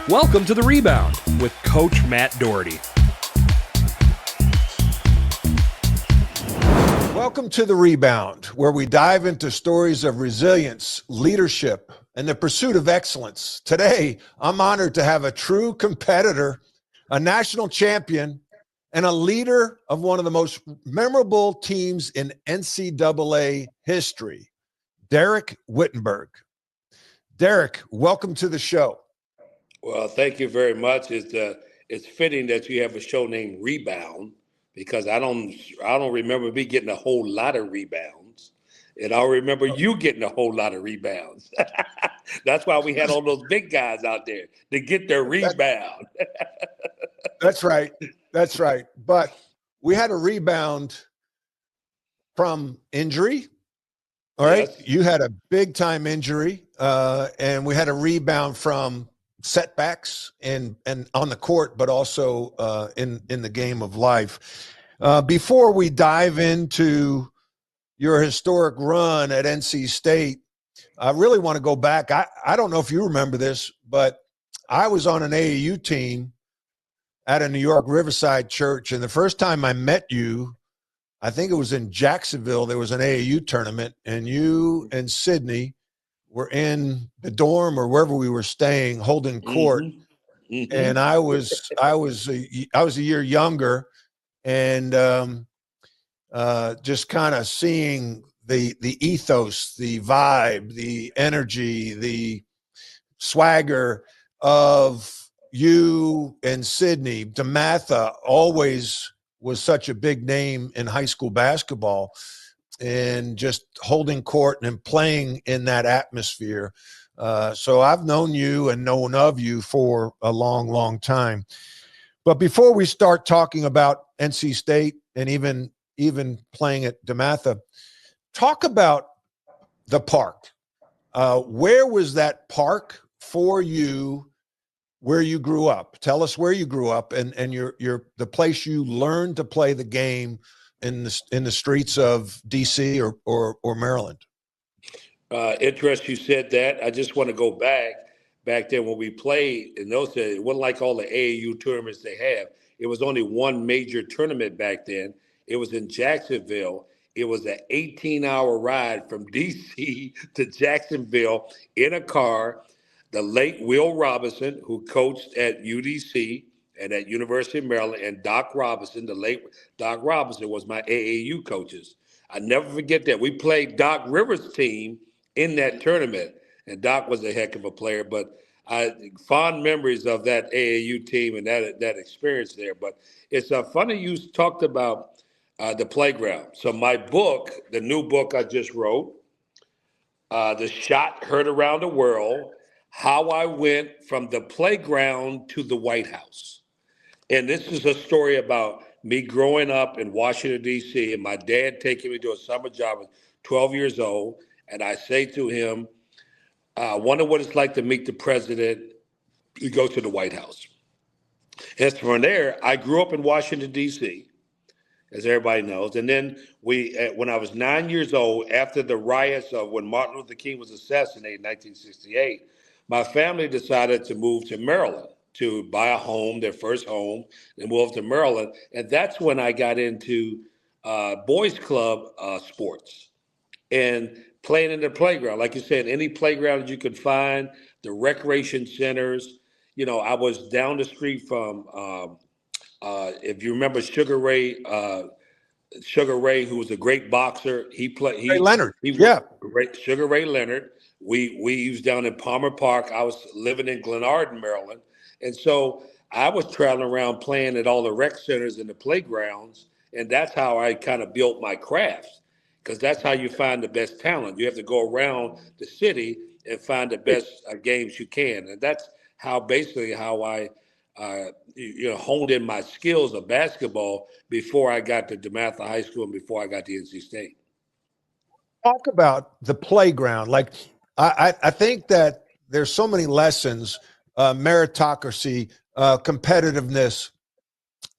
Welcome to The Rebound with Coach Matt Doherty. Welcome to The Rebound, where we dive into stories of resilience, leadership, and the pursuit of excellence. Today, I'm honored to have a true competitor, a national champion, and a leader of one of the most memorable teams in NCAA history, Dereck Whittenburg. Dereck, welcome to the show. Well, thank you very much. It's fitting that you have a show named Rebound, because I don't remember me getting a whole lot of rebounds, and I remember you getting a whole lot of rebounds. That's why we had all those big guys out there to get their rebound. That's right. That's right. But we had a rebound from injury. All right. Yes. You had a big time injury, and we had a rebound from setbacks and on the court, but also in the game of life. Before we dive into your historic run at NC State, I really want to go back. I don't know if you remember this, but I was on an AAU team at a New York Riverside church, and the first time I met you, I think it was in Jacksonville. There was an AAU tournament, and you and Sydney were in the dorm or wherever we were staying, holding court. Mm-hmm. And I was a year younger, and just kind of seeing the ethos, the vibe, the energy, the swagger of you and Sydney. DeMatha always was such a big name in high school basketball, and just holding court and playing in that atmosphere. So I've known you and known of you for a long, long time. But before we start talking about NC State and even playing at DeMatha, talk about the park. Where was that park for you, where you grew up? Tell us where you grew up and the place you learned to play the game in the streets of DC or Maryland. Interesting you said that. I just want to go back then when we played in those days. It wasn't like all the AAU tournaments they have. It was only one major tournament back then. It was in Jacksonville. It was an 18-hour ride from DC to Jacksonville in a car. The late Will Robinson, who coached at UDC and at University of Maryland, and Doc Robinson, the late Doc Robinson, was my AAU coaches. I never forget that. We played Doc Rivers' team in that tournament, and Doc was a heck of a player. But fond memories of that AAU team and that experience there. But it's funny you talked about the playground. So my book, the new book I just wrote, The Shot Heard Around the World, How I Went from the Playground to the White House. And this is a story about me growing up in Washington, D.C., and my dad taking me to a summer job at 12 years old. And I say to him, I wonder what it's like to meet the president. You go to the White House. And from there, I grew up in Washington, D.C., as everybody knows. And then when I was 9 years old, after the riots of when Martin Luther King was assassinated in 1968, my family decided to move to Maryland, to buy a home, their first home, and move to Maryland. And that's when I got into boys club sports and playing in the playground. Like you said, any playground that you could find, the recreation centers. You know, I was down the street from, if you remember Sugar Ray, who was a great boxer. Ray Leonard. Sugar Ray Leonard. We was down in Palmer Park. I was living in Glenarden, Maryland. And so I was traveling around playing at all the rec centers and the playgrounds. And that's how I kind of built my craft, because that's how you find the best talent. You have to go around the city and find the best games you can. And that's how I honed in my skills of basketball before I got to DeMatha High School and before I got to NC State. Talk about the playground. Like, I think that there's so many lessons, meritocracy, competitiveness,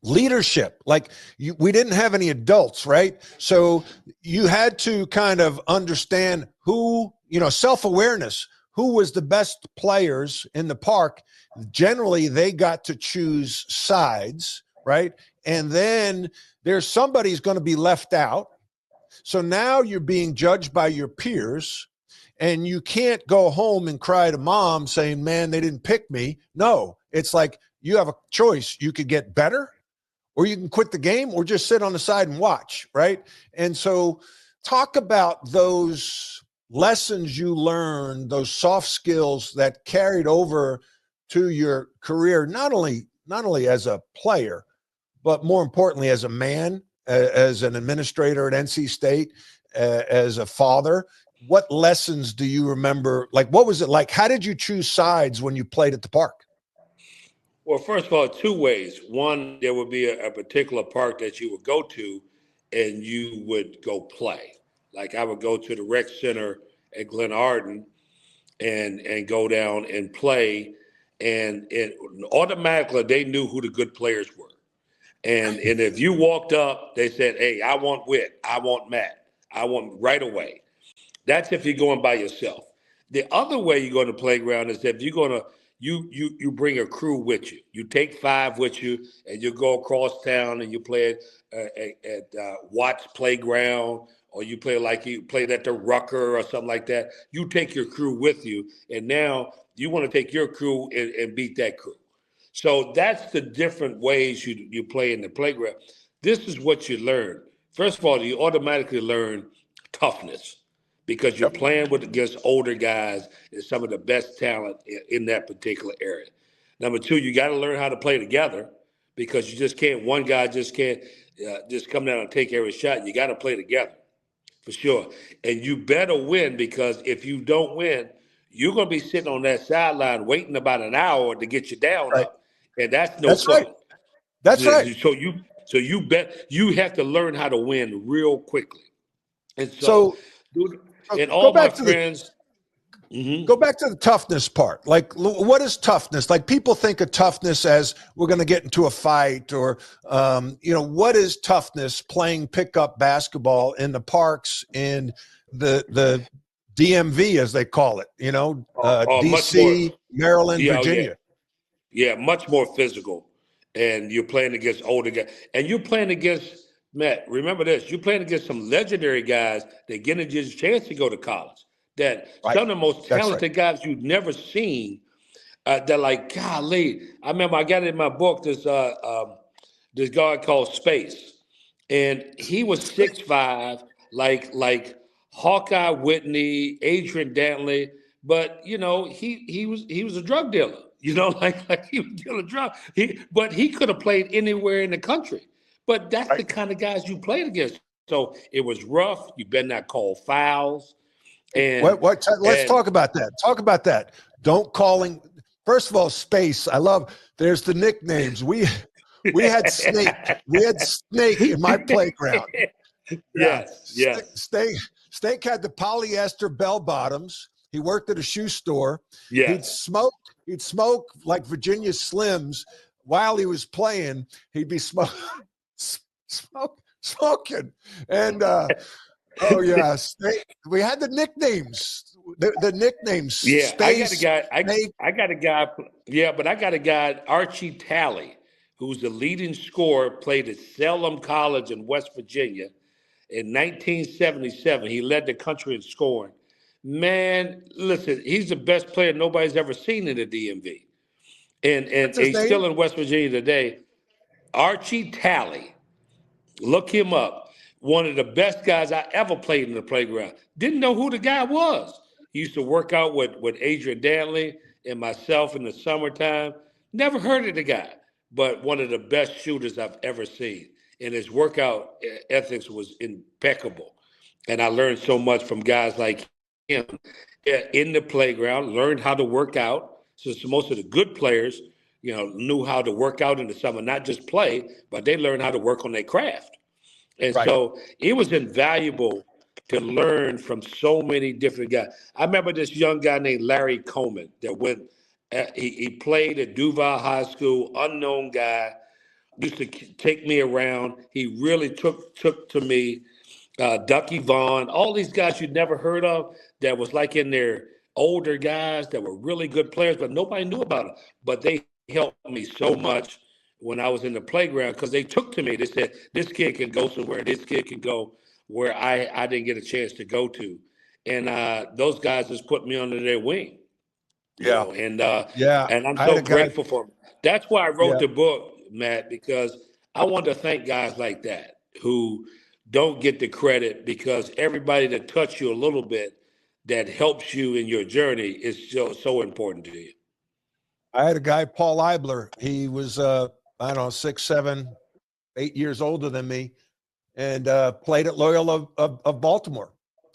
leadership. Like, we didn't have any adults, right? So you had to kind of understand who, self-awareness, who was the best players in the park, generally they got to choose sides, right? And then there's somebody's going to be left out. So now you're being judged by your peers, and you can't go home and cry to mom saying, man, they didn't pick me. No, it's like you have a choice. You could get better, or you can quit the game, or just sit on the side and watch, right? And so talk about those lessons you learned, those soft skills that carried over to your career, not only as a player, but more importantly, as a man, as an administrator at NC State, as a father. What lessons do you remember? Like, what was it like? How did you choose sides when you played at the park? Well, first of all, two ways. One, there would be a particular park that you would go to and you would go play. Like I would go to the rec center at Glen Arden and go down and play. And automatically they knew who the good players were. And if you walked up, they said, hey, I want Whit, I want Matt, I want right away. That's if you're going by yourself. The other way you go to the playground is if you're going to, you bring a crew with you. You take 5 with you, and you go across town and you play at Watts Playground, or you play like you played at the Rucker or something like that. You take your crew with you, and now you want to take your crew and beat that crew. So that's the different ways you play in the playground. This is what you learn. First of all, you automatically learn toughness because you're playing against older guys and some of the best talent in that particular area. Number 2, you got to learn how to play together because you just can't, one guy just can't just come down and take every shot. You got to play together for sure. And you better win because if you don't win, you're going to be sitting on that sideline waiting about an hour to get you down Right. up. And that's no That's fun. right. That's right. So you bet you have to learn how to win real quickly. And So and go all my back to friends. go back to the toughness part. Like, what is toughness? Like, people think of toughness as we're going to get into a fight, or what is toughness playing pickup basketball in the parks in the DMV, as they call it, Much more, DC, Maryland, yeah. Virginia. Yeah, much more physical. And you're playing against older guys. And you're playing against, Matt, remember this, you're playing against some legendary guys that get a chance to go to college. That Right. some of the most That's talented guys you've never seen, they're like, golly. I remember I got it in my book, this guy called Space. And he was 6'5", like Hawkeye Whitney, Adrian Dantley, but he was a drug dealer. Like he was dealing drugs. But he could have played anywhere in the country. But that's the kind of guys you played against. So it was rough. You better not call fouls. And Let's talk about that. Talk about that. Don't calling. First of all, Space. I love. There's the nicknames. We had Snake. We had Snake in my playground. Yes. Snake had the polyester bell bottoms. He worked at a shoe store. Yes. He'd smoke like Virginia Slims while he was playing. He'd be smoking. And oh yeah, we had the nicknames. The nicknames. Yeah, Space, I got a guy. Yeah, but I got a guy, Archie Talley, who's the leading scorer. Played at Salem College in West Virginia in 1977. He led the country in scoring. Man, listen, he's the best player nobody's ever seen in the DMV, and he's still in West Virginia today. Archie Talley. Look him up. One of the best guys I ever played in the playground. Didn't know who the guy was. He used to work out with Adrian Dantley and myself in the summertime. Never heard of the guy, but one of the best shooters I've ever seen. And his workout ethics was impeccable. And I learned so much from guys like him in the playground, learned how to work out. So most of the good players, knew how to work out in the summer, not just play, but they learned how to work on their craft. And so it was invaluable to learn from so many different guys. I remember this young guy named Larry Coleman that he played at Duval High School, unknown guy, used to take me around. He really took to me, Ducky Vaughn, all these guys you'd never heard of that was like in their older guys that were really good players, but nobody knew about them. But they helped me so much when I was in the playground because they took to me. They said, this kid can go somewhere. This kid can go where I didn't get a chance to go to. And those guys just put me under their wing. Yeah. Yeah. And I'm I had so a guy. grateful for them. That's why I wrote Yeah. the book, Matt, because I want to thank guys like that who don't get the credit because everybody that touched you a little bit that helps you in your journey is so important to you. I had a guy, Paul Eibler. He was, I don't know, 6, 7, 8 years older than me, and played at Loyola of Baltimore.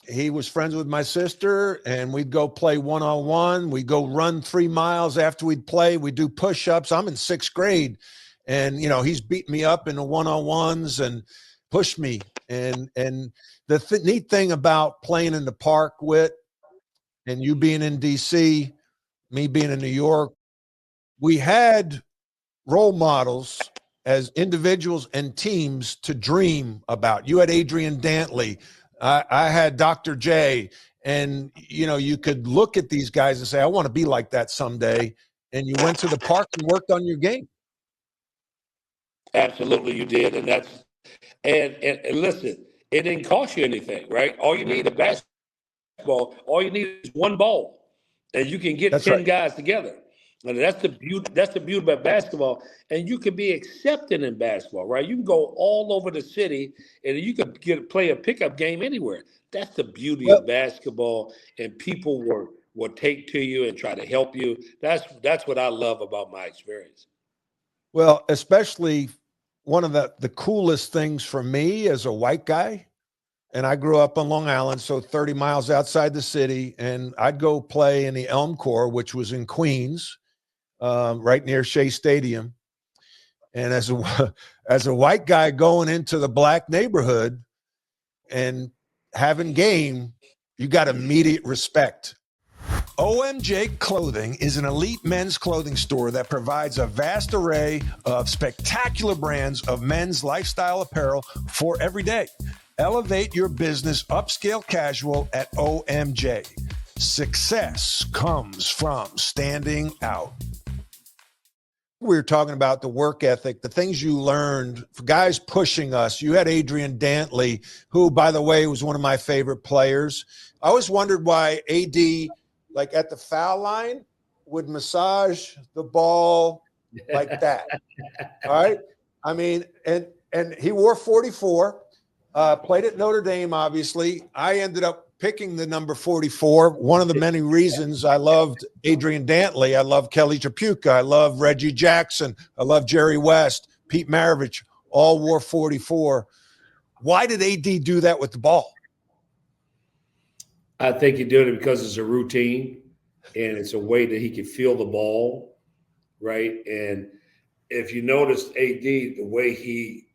He was friends with my sister, and we'd go play one-on-one. We'd go run 3 miles after we'd play. We'd do push-ups. I'm in 6th grade, and he's beating me up in the one-on-ones and pushed me. And the neat thing about playing in the park, Whit, and you being in DC, me being in New York, we had role models as individuals and teams to dream about. You had Adrian Dantley. I had Dr. J. And, you could look at these guys and say, I want to be like that someday. And you went to the park and worked on your game. Absolutely, you did. And listen, it didn't cost you anything, right? All you need is basketball. All you need is one ball, and you can get 10 guys together. And that's the beauty. That's the beauty about basketball. And you can be accepted in basketball, right? You can go all over the city, and you can play a pickup game anywhere. That's the beauty of basketball. And people will take to you and try to help you. That's what I love about my experience. Well, especially one of the coolest things for me as a white guy, and I grew up on Long Island, so 30 miles outside the city, and I'd go play in the Elm Corps, which was in Queens, right near Shea Stadium. And as a white guy going into the black neighborhood and having game, you got immediate respect. OMJ Clothing is an elite men's clothing store that provides a vast array of spectacular brands of men's lifestyle apparel for every day. Elevate your business upscale casual at OMJ. Success comes from standing out. We were talking about the work ethic, the things you learned, guys pushing us. You had Adrian Dantley, who, by the way, was one of my favorite players. I always wondered why AD, like at the foul line, would massage the ball like that. All right. I mean, and he wore 44, played at Notre Dame, obviously. I ended up picking the number 44. One of the many reasons I loved Adrian Dantley. I love Kelly Tripucka. I love Reggie Jackson. I love Jerry West, Pete Maravich, all wore 44. Why did AD do that with the ball? I think he did it because it's a routine and it's a way that he can feel the ball, right? And if you noticed AD, the way he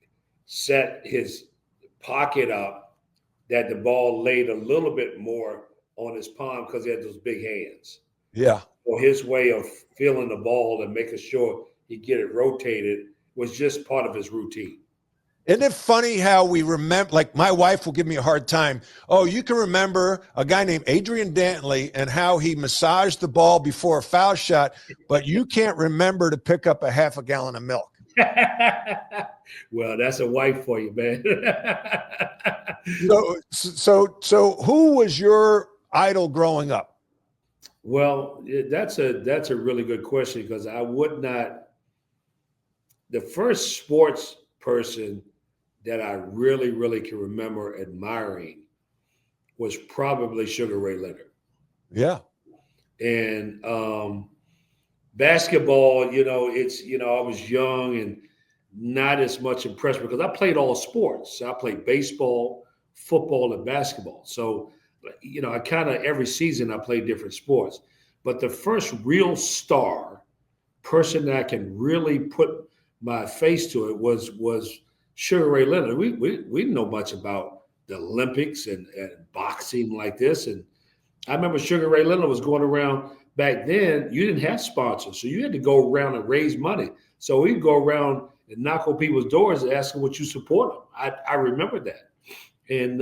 set his pocket up, that the ball laid a little bit more on his palm because he had those big hands. Yeah. So his way of feeling the ball and making sure he get it rotated was just part of his routine. Isn't it funny how we remember, like my wife will give me a hard time. Oh, you can remember a guy named Adrian Dantley and how he massaged the ball before a foul shot, but you can't remember to pick up a half a gallon of milk. Well, that's a wife for you, man. So who was your idol growing up? Well, that's a really good question because I would not. The first sports person that I really, really can remember admiring was probably Sugar Ray Leonard. Yeah. And basketball, I was young and not as much impressed because I played all sports. I played baseball, football, and basketball. So, I kind of every season I played different sports. But the first real star person that I can really put my face to it was Sugar Ray Leonard. We didn't know much about the Olympics and boxing like this. And I remember Sugar Ray Leonard was going around back then. You didn't have sponsors, so you had to go around and raise money. So we'd go around and knock on people's doors and ask them would you support them. I remember that. And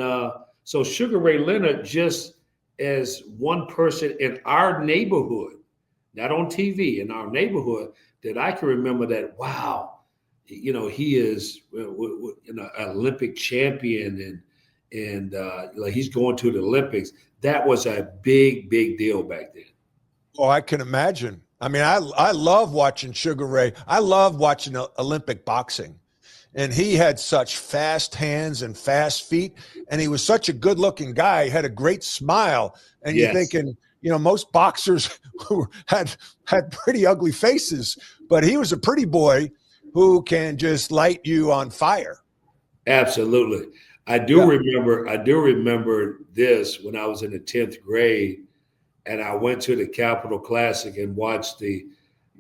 so Sugar Ray Leonard just as one person in our neighborhood, not on TV, in our neighborhood, that I can remember that, wow, he is an Olympic champion and like he's going to the Olympics. That was a big, big deal back then. Oh, I can imagine. I mean, I love watching Sugar Ray. I love watching Olympic boxing. And he had such fast hands and fast feet. And he was such a good looking guy. He had a great smile. And you're thinking, most boxers had pretty ugly faces, but he was a pretty boy who can just light you on fire. Absolutely. I do remember this when I was in the 10th grade and I went to the Capitol Classic and watched the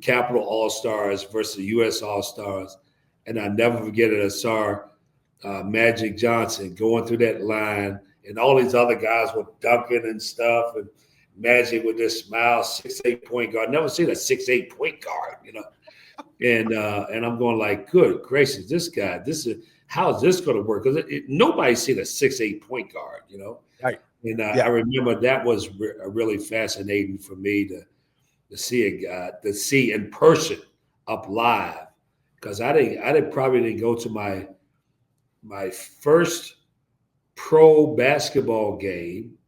Capitol All-Stars versus the U.S. All-Stars. And I never forget it. I saw Magic Johnson going through that line, and all these other guys were dunking and stuff. And Magic with this smile, 6'8" point guard. Never seen a 6'8" point guard, And I'm going like, good gracious, this guy. How is this going to work? Because nobody's seen a 6'8" point guard, Right. And I remember that was really fascinating for me to see a guy, to see in person up live. Because I probably didn't go to my first pro basketball game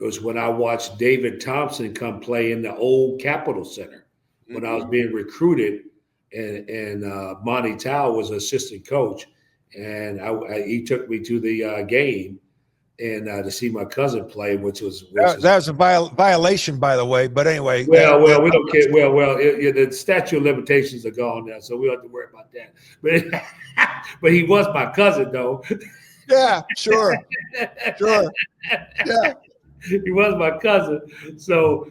was when I watched David Thompson come play in the old Capitol Center when I was being recruited, and Monty Tao was assistant coach, and he took me to the game and to see my cousin play, which was that was a violation, by the way. But anyway, we don't care. The statute of limitations are gone now, so we don't have to worry about that. But he was my cousin, though. Yeah, sure. Yeah, he was my cousin. So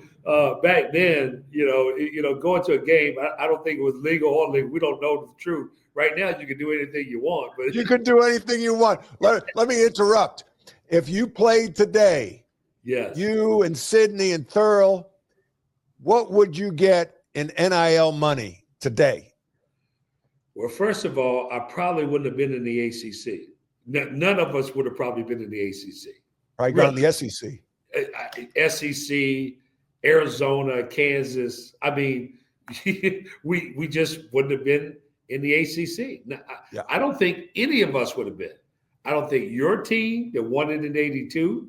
back then, going to a game, I don't think it was legal or illegal. We don't know the truth. Right now, you can do anything you want. But you can do anything you want. Let me interrupt. If you played today, yes, you and Sydney and Thurl, what would you get in NIL money today? Well, first of all, I probably wouldn't have been in the ACC. None of us would have probably been in the ACC. Probably gone in the SEC. SEC, Arizona, Kansas. I mean, we just wouldn't have been in the ACC. Now, I don't think any of us would have been. I don't think your team that won it in 82,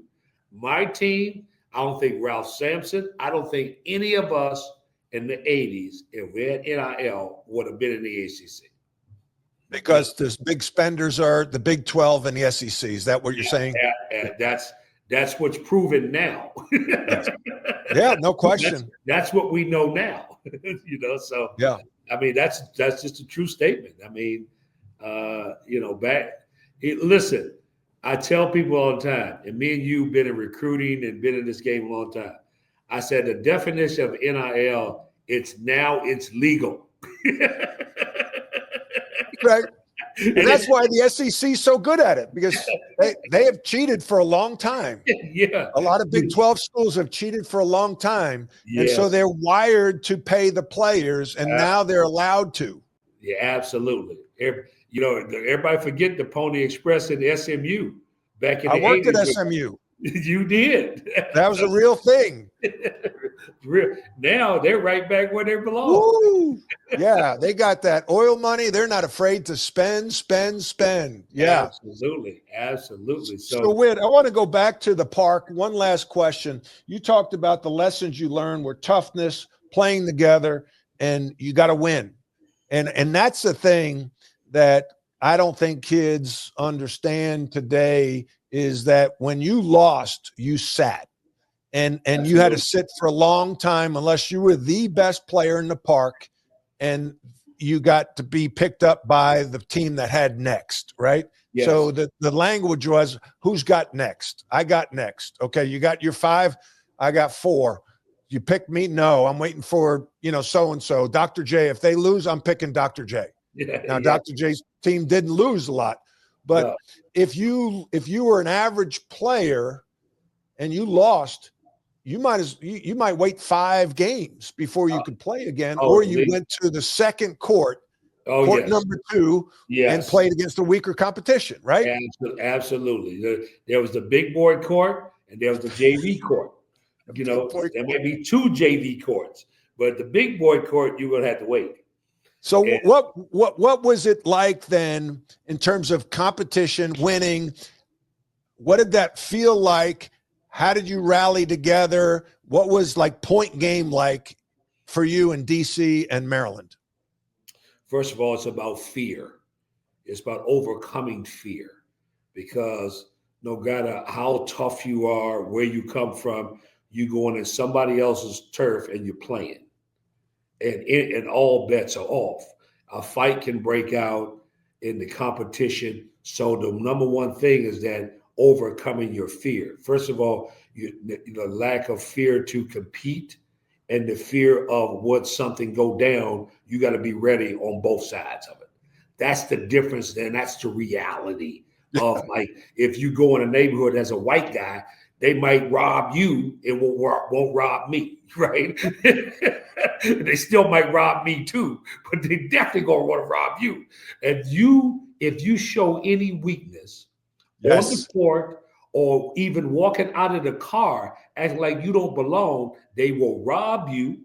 my team, I don't think Ralph Sampson, I don't think any of us in the 80s, if we had NIL, would have been in the ACC. Because the big spenders are the Big 12 and the SEC. Is that what you're saying? That's what's proven now. Yeah, no question. That's what we know now. So yeah. I mean, that's just a true statement. I mean, listen, I tell people all the time, and me and you been in recruiting and been in this game a long time. I said the definition of NIL, it's legal. Right. And that's why the SEC is so good at it, because they have cheated for a long time. Yeah. A lot of Big 12 schools have cheated for a long time. Yes. And so they're wired to pay the players, and now they're allowed to. Yeah, absolutely. Everybody forget the Pony Express at SMU back in the 80s. I worked at SMU. You did. That was a real thing. Now they're right back where they belong. Woo! Yeah, they got that oil money. They're not afraid to spend. Yeah, absolutely. So Whit, I want to go back to the park. One last question. You talked about the lessons you learned were toughness, playing together, and you got to win. And that's the thing that I don't think kids understand today, is that when you lost, you sat. And you had to sit for a long time unless you were the best player in the park, and you got to be picked up by the team that had next, right? Yes. So the language was, who's got next? I got next. Okay, you got your 5, I got 4. You picked me? No, I'm waiting for, so-and-so. Dr. J, if they lose, I'm picking Dr. J. Now, Dr. J's team didn't lose a lot. But if you were an average player and you lost, you might wait 5 games before you could play again, or you went to the second court number 2, and played against a weaker competition, right? Absolutely. There was the big boy court and there was the JV court. You know, there might be 2 JV courts, but the big boy court, you're gonna have to wait. So what was it like then in terms of competition, winning? What did that feel like? How did you rally together? What was like point game like for you in DC and Maryland? First of all, it's about fear. It's about overcoming fear, because no matter how tough you are, where you come from, you go in somebody else's turf and you're playing, and all bets are off. A fight can break out in the competition. So the number one thing is that overcoming your fear. First of all, the lack of fear to compete and the fear of what something go down. You got to be ready on both sides of it. That's the difference. Then that's the reality of, like, if you go in a neighborhood as a white guy, they might rob you and won't rob me, right? They still might rob me too, but they definitely gonna want to rob you. If you show any weakness on the court or even walking out of the car acting like you don't belong, they will rob you,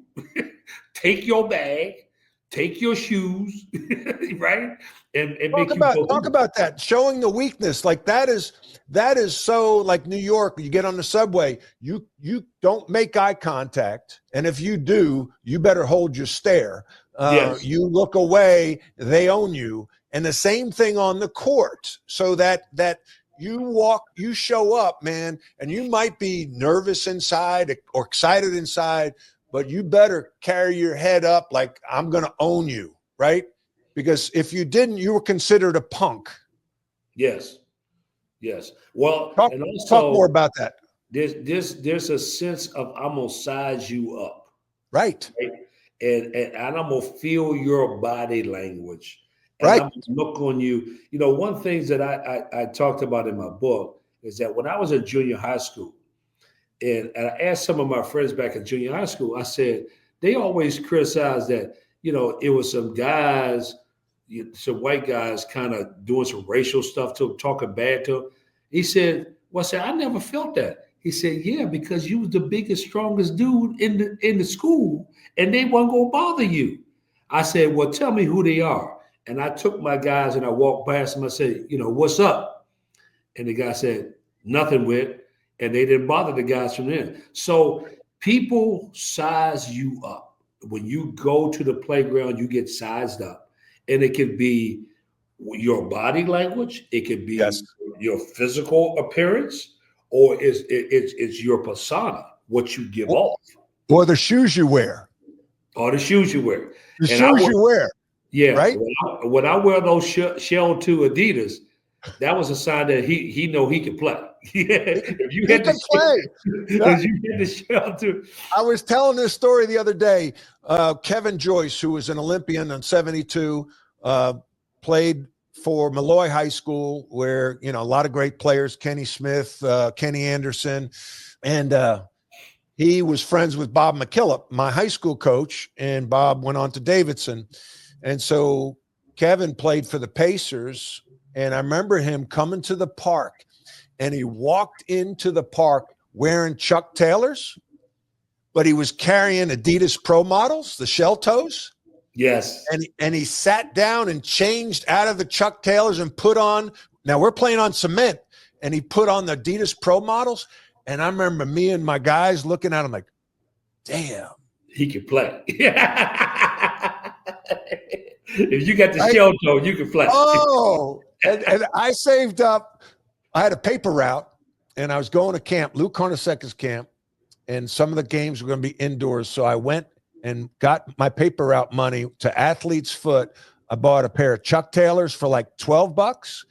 take your bag, take your shoes, right? And make you go. Talk about that. Showing the weakness. Like that is so like New York. You get on the subway, you don't make eye contact. And if you do, you better hold your stare. Yes. You look away, they own you. And the same thing on the court. So that you show up, man, and you might be nervous inside or excited inside, but you better carry your head up like I'm going to own you, right? Because if you didn't, you were considered a punk. Yes. Well, talk more about that. There's a sense of I'm gonna size you up, right? And I'm gonna feel your body language, and right. I'm gonna look on you. You know, one thing that I talked about in my book is that when I was in junior high school, and I asked some of my friends back in junior high school, I said, they always criticized that, you know, it was some guys, some white guys kind of doing some racial stuff to him, talking bad to him. He said, well, I said, I never felt that. He said, yeah, because you was the biggest, strongest dude in the school, and they weren't going to bother you. I said, well, tell me who they are. And I took my guys and I walked past them. I said, you know, what's up? And the guy said, nothing, Whit. And they didn't bother the guys from there. So people size you up. When you go to the playground, you get sized up. And it could be your body language. It could be your physical appearance, or it's your persona, what you give off. Or the shoes you wear. Or the shoes you wear. The shoes you wear. Yeah. Right? When I wear those Shell 2 Adidas, that was a sign that he know he can play. If you had the Shell 2. I was telling this story the other day. Kevin Joyce, who was an Olympian in 72, played for Malloy High School, where, you know, a lot of great players, Kenny Smith, Kenny Anderson, and he was friends with Bob McKillop, my high school coach, and Bob went on to Davidson. And so Kevin played for the Pacers, and I remember him coming to the park, and he walked into the park wearing Chuck Taylors, but he was carrying Adidas Pro Models, the shell toes. Yes. And he sat down and changed out of the Chuck Taylors and put on, now we're playing on cement, and he put on the Adidas Pro Models. And I remember me and my guys looking at him like, damn. He can play. If you got the shell toe, you can play. Oh, and I saved up. I had a paper route, and I was going to camp, Lou Carnesecca's camp, and some of the games were going to be indoors. So I went and got my paper route money to Athlete's Foot. I bought a pair of Chuck Taylors for like $12,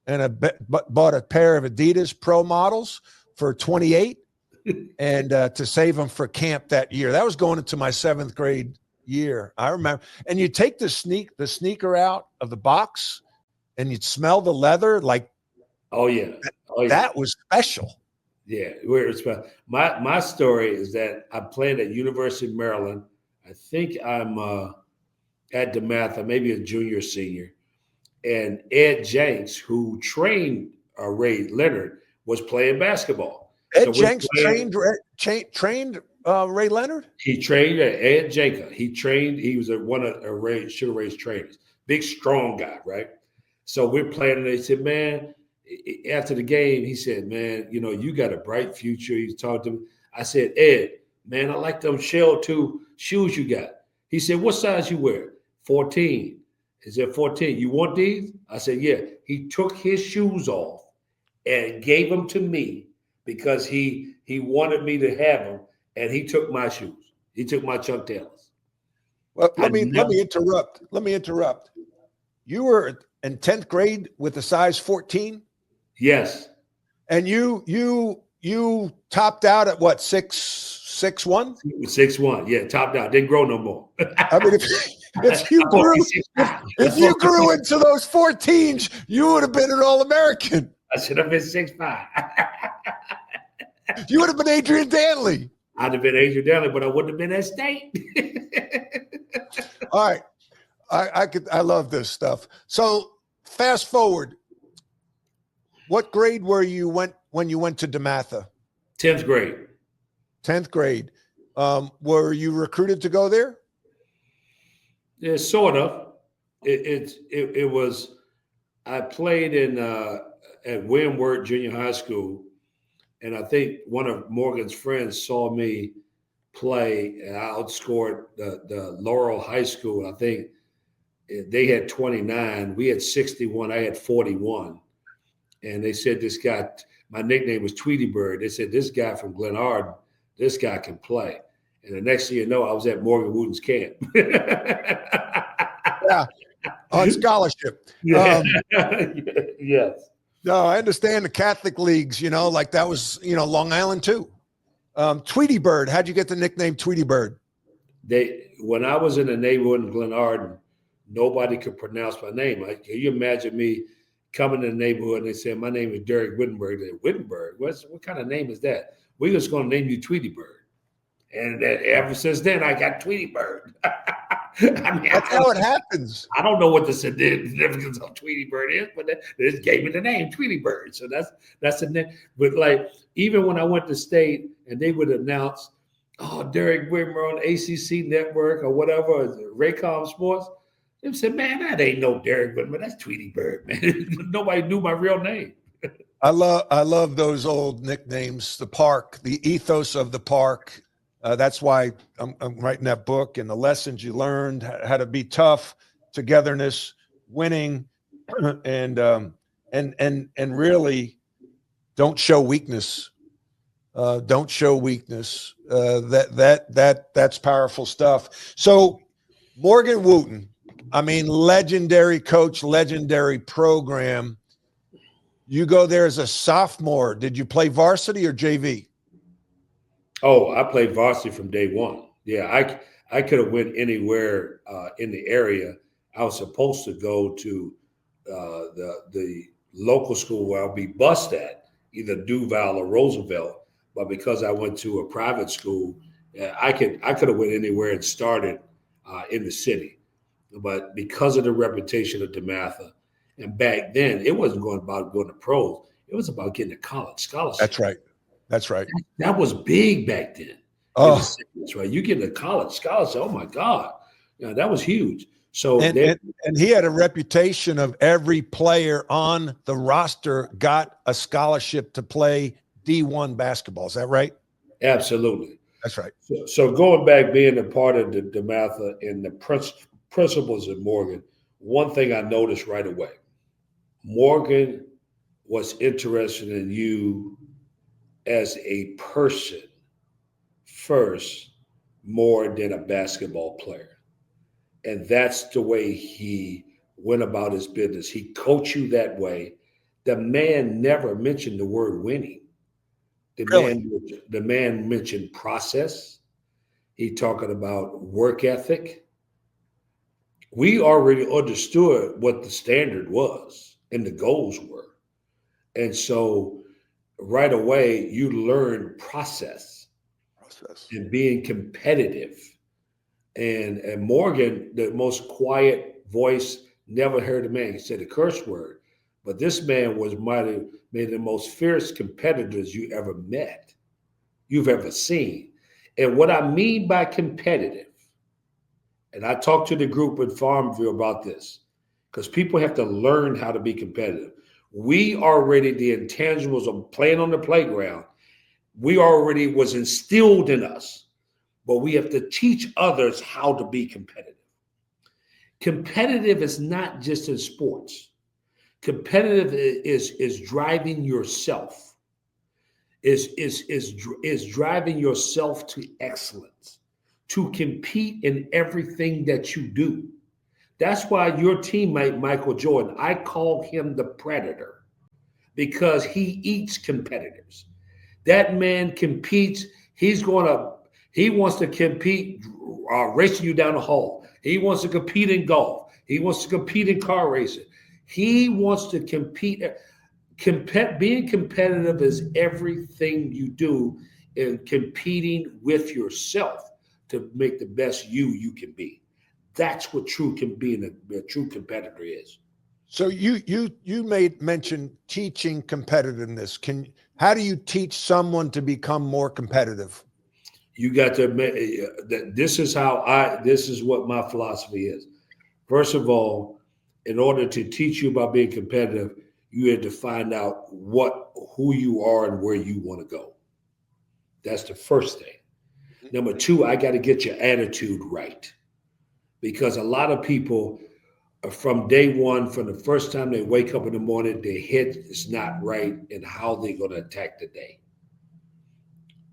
and I bought a pair of Adidas Pro Models for $28, and to save them for camp that year. That was going into my 7th grade year. I remember. And you take the sneaker out of the box, and you'd smell the leather. Like, that was special. Yeah, my story is that I played at University of Maryland. I think I'm at DeMatha, maybe a junior, senior, and Ed Jenks, who trained Ray Leonard, was playing basketball. Ed Jenks trained Ray Leonard? He trained Ed Jacob. He was one of Sugar Ray's trainers. Big, strong guy, right? So we're playing, and they said, man, after the game, he said, man, you got a bright future. He talked to me. I said, Ed, man, I like them Shell 2 shoes you got. He said, what size you wear? 14. He said, 14. You want these? I said, yeah. He took his shoes off and gave them to me because he wanted me to have them, and he took my shoes. He took my Chuck Taylors. Well, let me interrupt. Let me interrupt. You were in 10th grade with a size 14? Yes. And you topped out at what, 6'1"? 6'1", yeah, topped out. Didn't grow no more. I mean, if you grew into those 14s, you would have been an All-American. I should have been 6'5". You would have been Adrian Danley. I'd have been Adrian Danley, but I wouldn't have been at State. All right. I love this stuff. So fast forward. What grade were you when you went to DeMatha? 10th grade. 10th grade. Were you recruited to go there? Yeah, sort of. It was. I played at William Wirt Junior High School, and I think one of Morgan's friends saw me play, and I outscored the Laurel High School. I think they had 29. We had 61. I had 41. And they said this guy, my nickname was Tweety Bird. They said, this guy from Glen Arden, this guy can play. And the next thing you know, I was at Morgan Wooten's camp. Yeah, on scholarship. Yeah. Yes. No, I understand the Catholic leagues, like that was, Long Island too. Tweety Bird, how'd you get the nickname Tweety Bird? When I was in the neighborhood in Glen Arden, nobody could pronounce my name. Can you imagine me coming to the neighborhood and they say, my name is Dereck Whittenburg? They said, Whittenburg? What kind of name is that? We're just going to name you Tweety Bird. And ever since then, I got Tweety Bird. That's how it happens. I don't know what the significance of Tweety Bird is, but they just gave me the name Tweety Bird. So that's the name. But like, even when I went to State and they would announce, Dereck Whittenburg on ACC Network or whatever, or Raycom Sports, they said, man, that ain't no Dereck Whittenburg. That's Tweety Bird, man. Nobody knew my real name. I love those old nicknames. The park, the ethos of the park. That's why I'm writing that book, and the lessons you learned, how to be tough, togetherness, winning, and really don't show weakness. Don't show weakness. That's powerful stuff. So Morgan Wooten, legendary coach, legendary program. You go there as a sophomore. Did you play varsity or JV? Oh, I played varsity from day one. Yeah, I could have went anywhere in the area. I was supposed to go to the local school where I'll be bused at, either Duval or Roosevelt. But because I went to a private school, I could have went anywhere and started in the city. But because of the reputation of DeMatha, and back then it wasn't about going to pros; it was about getting a college scholarship. That's right. That was big back then. Oh, that's right. You get a college scholarship. Oh my God, that was huge. So and he had a reputation of every player on the roster got a scholarship to play D1 basketball. Is that right? Absolutely. That's right. So going back, being a part of the DeMatha and the principles of Morgan, one thing I noticed right away, Morgan was interested in you as a person first more than a basketball player. And that's the way he went about his business. He coached you that way. The man never mentioned the word winning. The man mentioned process. He talking about work ethic. We already understood what the standard was and the goals were. And so right away, you learn process and being competitive. And Morgan, the most quiet voice, never heard a man. He said a curse word, But this man might have made the most fierce competitors you've ever seen. And what I mean by competitive, and I talked to the group at Farmville about this, because people have to learn how to be competitive. We already, the intangibles of playing on the playground, we already was instilled in us, but we have to teach others how to be competitive. Competitive is not just in sports. Competitive is driving yourself, is driving yourself to excellence, to compete in everything that you do. That's why your teammate, Michael Jordan, I call him the predator because he eats competitors. That man competes. He wants to compete racing you down the hall. He wants to compete in golf. He wants to compete in car racing. He wants to compete. Being competitive is everything you do in competing with yourself to make the best you can be. That's what being a true competitor is. So you made mention teaching competitiveness. How do you teach someone to become more competitive? You got to. This is what my philosophy is. First of all, in order to teach you about being competitive, you had to find out who you are and where you want to go. That's the first thing. Number two, I got to get your attitude right, because a lot of people, from day one, from the first time they wake up in the morning, their head is not right in how they're going to attack the day.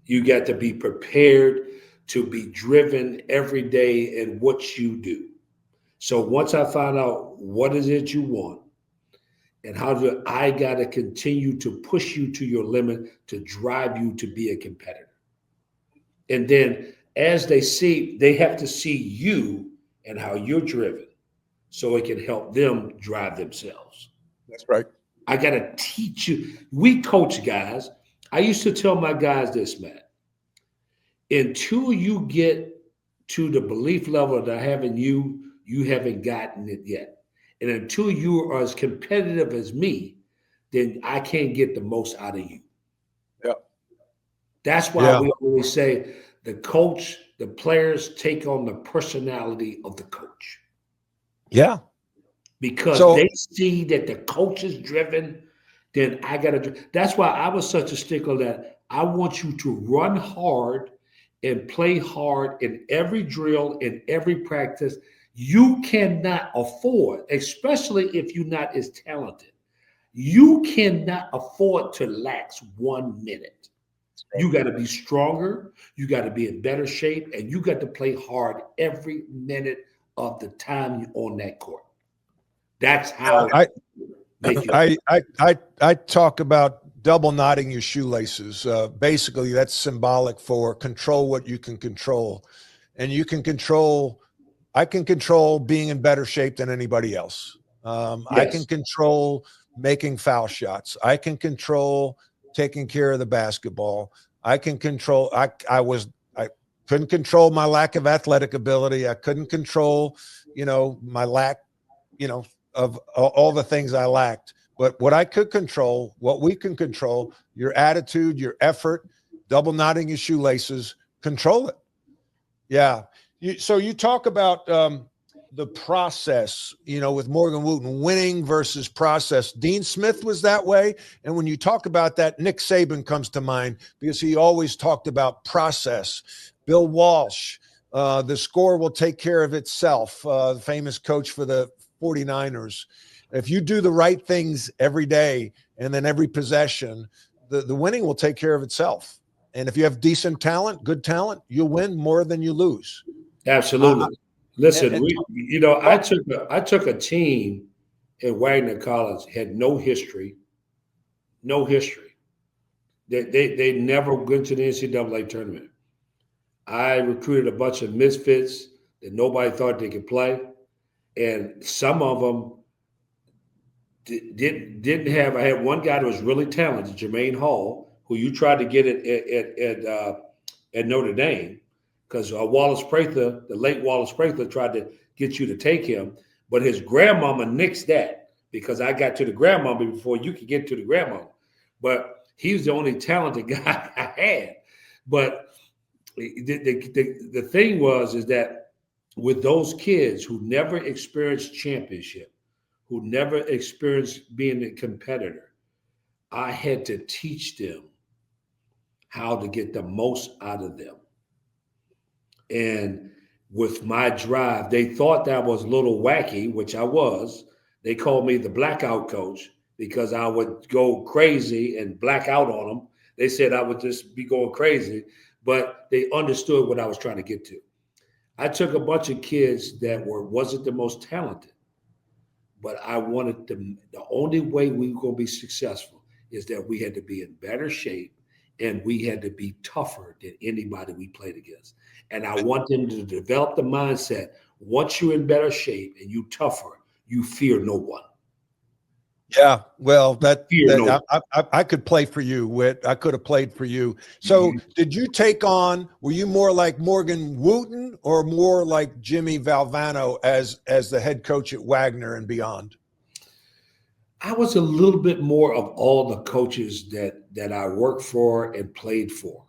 You got to be prepared to be driven every day in what you do. So once I find out what is it you want and I got to continue to push you to your limit to drive you to be a competitor. And then as they have to see you and how you're driven so it can help them drive themselves. That's right. I got to teach you. We coach guys. I used to tell my guys this, Matt. Until you get to the belief level that I have in you, you haven't gotten it yet. And until you are as competitive as me, then I can't get the most out of you. Yeah. That's why we always say the players take on the personality of the coach. Yeah. Because they see that the coach is driven, then I got to. That's why I was such a stickler that I want you to run hard and play hard in every drill, in every practice. You cannot afford, especially if you're not as talented, you cannot afford to lax 1 minute. You got to be stronger. You got to be in better shape, and you got to play hard every minute of the time you're on that court. That's how I talk about double knotting your shoelaces. Basically, that's symbolic for control what you can control, and I can control being in better shape than anybody else. I can control making foul shots. I can control taking care of the basketball. I can control. I couldn't control my lack of athletic ability. I couldn't control, my lack, of all the things I lacked. But what I could control, what we can control, your attitude, your effort, double knotting your shoelaces, control it. Yeah. So you talk about the process, with Morgan Wooten, winning versus process. Dean Smith was that way. And when you talk about that, Nick Saban comes to mind because he always talked about process. Bill Walsh, the score will take care of itself, the famous coach for the 49ers. If you do the right things every day and then every possession, the winning will take care of itself. And if you have decent talent, good talent, you'll win more than you lose. Absolutely. Listen, I took a team at Wagner College, had no history. They never went to the NCAA tournament. I recruited a bunch of misfits that nobody thought they could play, and some of them didn't have. I had one guy that was really talented, Jermaine Hall, who you tried to get at Notre Dame, because Wallace Prather, the late Wallace Prather, tried to get you to take him, but his grandmama nixed that because I got to the grandmama before you could get to the grandmama. But he was the only talented guy I had. But the thing is that with those kids who never experienced championship, who never experienced being a competitor, I had to teach them how to get the most out of them. And with my drive, they thought that was a little wacky, which I was. They called me the blackout coach because I would go crazy and black out on them. They said I would just be going crazy, but they understood what I was trying to get to. I took a bunch of kids that wasn't the most talented, but I wanted them. The only way we were going to be successful is that we had to be in better shape and we had to be tougher than anybody we played against. And I want them to develop the mindset, once you're in better shape and you tougher, you fear no one. Yeah, well, I could play for you, Whit. I could have played for you. So did you take on, were you more like Morgan Wooten or more like Jimmy Valvano as the head coach at Wagner and beyond? I was a little bit more of all the coaches that I worked for and played for.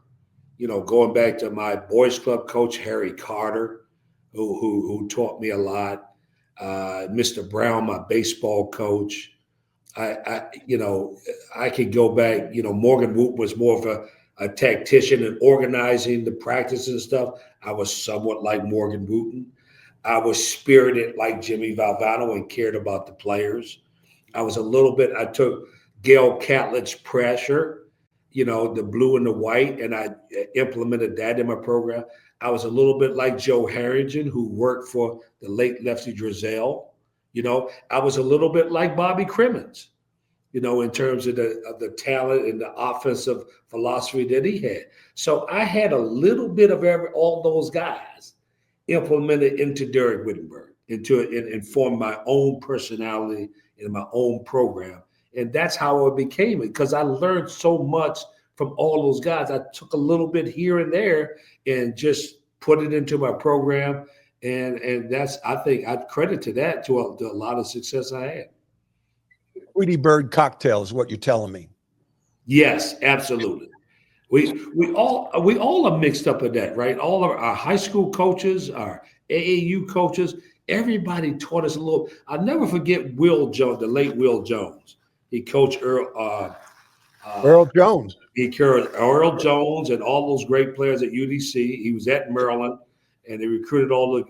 You know, going back to my boys club coach, Harry Carter, who taught me a lot. Mr. Brown, my baseball coach. I could go back, Morgan Woot was more of a tactician and organizing the practice and stuff. I was somewhat like Morgan Wooten. I was spirited like Jimmy Valvano and cared about the players. I took Gail Catlett's pressure, the blue and the white, and I implemented that in my program. I was a little bit like Joe Harrington, who worked for the late Lefty Drizel. I was a little bit like Bobby Crimmins, in terms of the talent and the offensive philosophy that he had. So I had a little bit of all those guys implemented into Dereck Whittenburg, and formed my own personality in my own program. And that's how it became it, because I learned so much from all those guys. I took a little bit here and there and just put it into my program. And that's, I think, I credit to that, to a lot of success I had. Tweety Bird cocktail is what you're telling me. Yes, absolutely. We all are mixed up in that, right? All of our high school coaches, our AAU coaches, everybody taught us a little. I'll never forget Will Jones, the late Will Jones. He coached Earl Jones. He coached Earl Jones and all those great players at UDC. He was at Maryland, and they recruited all the,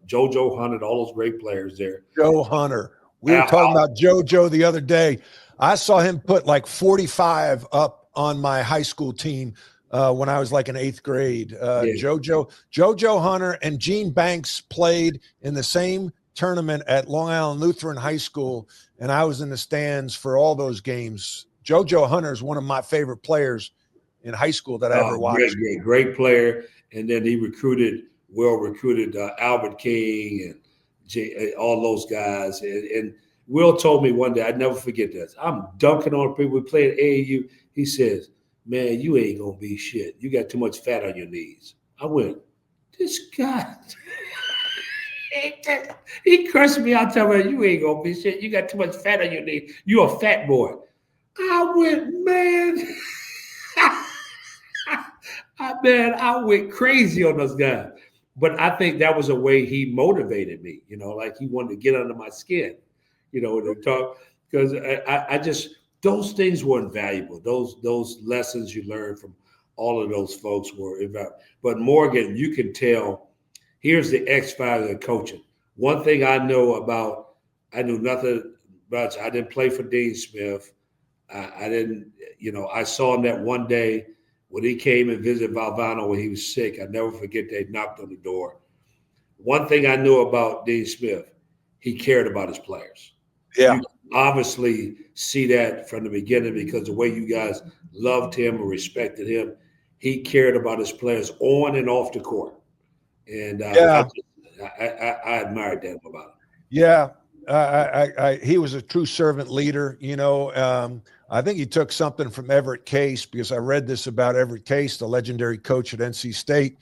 JoJo Hunter, all those great players there. Joe Hunter. We were talking about JoJo the other day. I saw him put like 45 up on my high school team when I was like in 8th grade. JoJo Hunter and Gene Banks played in the same tournament at Long Island Lutheran High School, and I was in the stands for all those games. JoJo Hunter is one of my favorite players in high school that I ever watched. Great player. And then he recruited Albert King and all those guys. And Will told me one day, I'd never forget this. I'm dunking on people. We played AAU. He says, "Man, you ain't going to be shit. You got too much fat on your knees." I went, this guy, he cursed me out, telling me, "You ain't going to be shit. You got too much fat on your knees. You a fat boy." I went, man. I went crazy on those guys. But I think that was a way he motivated me, like he wanted to get under my skin, to talk, because I just, those things were invaluable. Those lessons you learned from all of those folks were invaluable. But Morgan, you can tell, here's the X factor of coaching. One thing I knew nothing about, I didn't play for Dean Smith. I didn't, I saw him that one day when he came and visited Valvano when he was sick. I never forget they knocked on the door. One thing I knew about Dean Smith, he cared about his players. Yeah. You obviously see that from the beginning, because the way you guys loved him and respected him, he cared about his players on and off the court. And I admired that about him. Yeah. He was a true servant leader. I think he took something from Everett Case, because I read this about Everett Case, the legendary coach at NC State.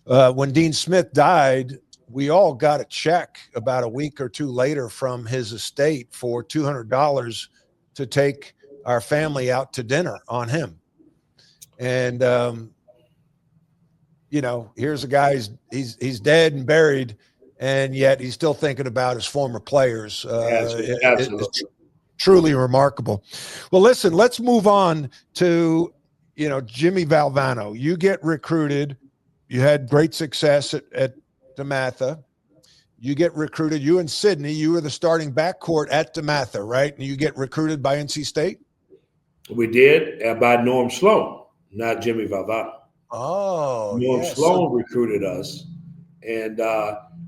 When Dean Smith died, we all got a check about a week or two later from his estate for $200 to take our family out to dinner on him. And, here's a guy, he's dead and buried, and yet he's still thinking about his former players. Absolutely. It's truly remarkable. Well, listen, let's move on to, Jimmy Valvano. You get recruited. You had great success at DeMatha. You get recruited. You and Sydney, you were the starting backcourt at DeMatha, right? And you get recruited by NC State? We did by Norm Sloan, not Jimmy Valvano. Oh, Norm yes. Sloan recruited us, and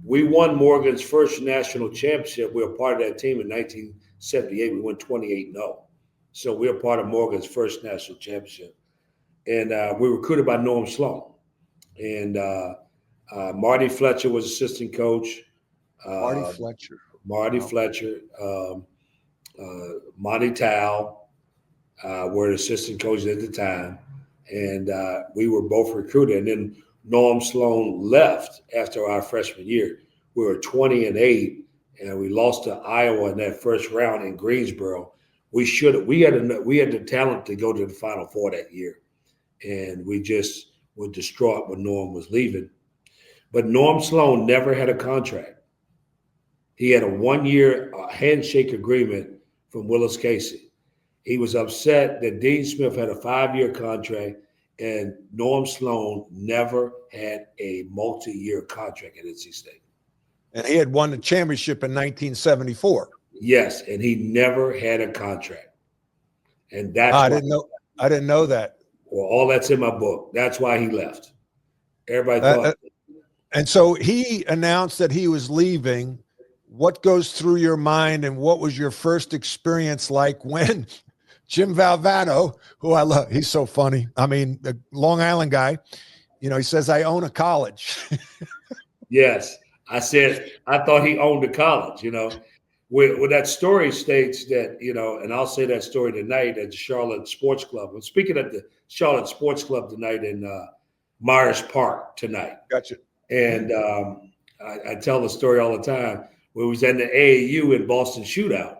we won Morgan's first national championship. We were part of that team in 1978. We won 28-0. So we were part of Morgan's first national championship. And we were recruited by Norm Sloan. And Marty Fletcher was assistant coach. Marty Fletcher. Monty Tao were assistant coaches at the time. And we were both recruited. And then Norm Sloan left after our freshman year. We were 20-8, and we lost to Iowa in that first round in Greensboro. We had the talent to go to the Final Four that year, and we just were distraught when Norm was leaving. But Norm Sloan never had a contract. He had a 1-year handshake agreement from Willis Casey. He was upset that Dean Smith had a 5-year contract, and Norm Sloan never had a multi-year contract at NC State. And he had won the championship in 1974. Yes, and he never had a contract. And that's I didn't know that. Well, all that's in my book. That's why he left. Everybody thought. And so he announced that he was leaving. What goes through your mind, and what was your first experience like when Jim Valvano, who I love, he's so funny. I mean, the Long Island guy, he says, I own a college. Yes. I said, I thought he owned a college, Well, that story states that, and I'll say that story tonight at the Charlotte Sports Club. I'm speaking at the Charlotte Sports Club tonight in Myers Park tonight. Gotcha. And I tell the story all the time. We was in the AAU in Boston shootout.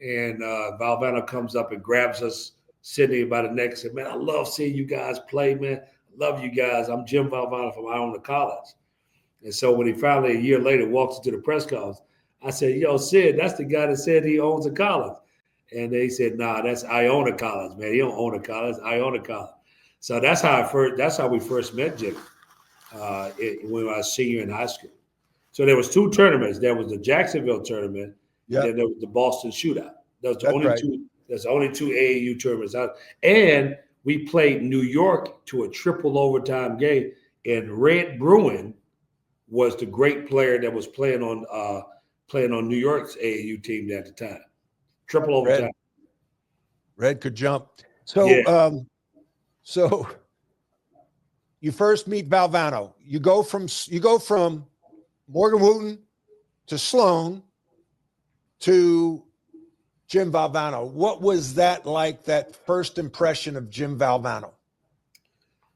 And Valvano comes up and grabs us, Sydney, by the neck and said, man, I love seeing you guys play, man. I love you guys. I'm Jim Valvano from Iona College. And so when he finally, a year later, walks into the press conference, I said, yo, Sid, that's the guy that said he owns a college. And they said, nah, that's Iona College, man. He don't own a college, Iona College. So that's how we first met Jim when I was senior in high school. So there was 2 tournaments. There was the Jacksonville tournament, and then there was the Boston shootout. That's the only two AAU tournaments out. And we played New York to a triple overtime game, and Red Bruin was the great player that was playing on New York's AAU team at the time. Triple overtime. Red could jump. So, so you first meet Valvano. You go from Morgan Wooten to Sloan to Jim Valvano. What was that like, that first impression of Jim Valvano?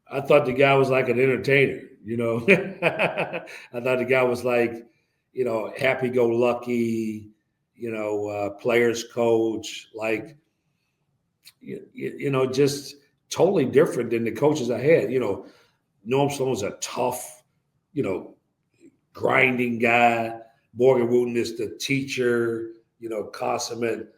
I thought the guy was like an entertainer, I thought the guy was like, happy-go-lucky, players coach, like, just totally different than the coaches I had. Norm Sloan was a tough, grinding guy. Morgan Wooten is the teacher, consummate,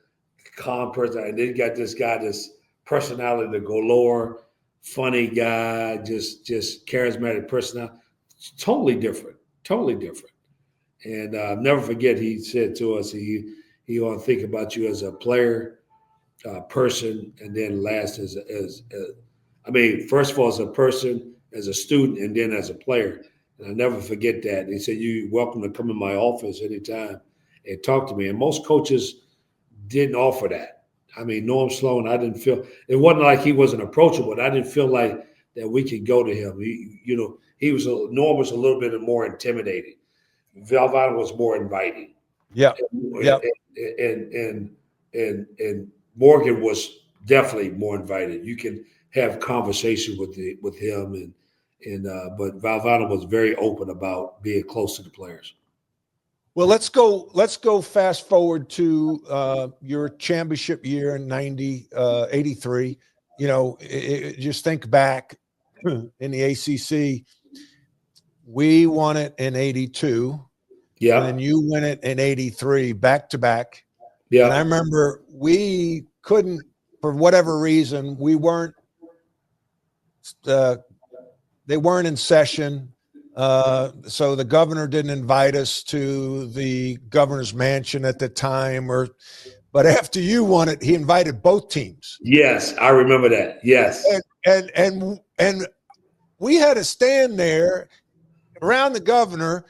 calm person. And then you got this guy, this personality, the galore, funny guy, just charismatic personality. Totally different. And I'll never forget, he said to us, he want to think about you as a player, person, and then last first of all, as a person, as a student, and then as a player. And I'll never forget that. And he said, you're welcome to come in my office anytime and talk to me. And most coaches didn't offer that. Norm Sloan, I didn't feel, it wasn't like he wasn't approachable, but I didn't feel like that we could go to him. Norm was a little bit more intimidating. Valvano was more inviting. Yeah. And Morgan was definitely more inviting. You can have conversation with him, And but Valvano was very open about being close to the players. Well, let's go fast forward to your championship year in 83. You know, just think back in the ACC. We won it in 82. Yeah. And then you win it in 83, back to back. Yeah. And I remember we couldn't, for whatever reason, we weren't, they weren't in session. So the governor didn't invite us to the governor's mansion at the time, but after you won it, he invited both teams. Yes, I remember that. Yes. And we had to stand there around the governor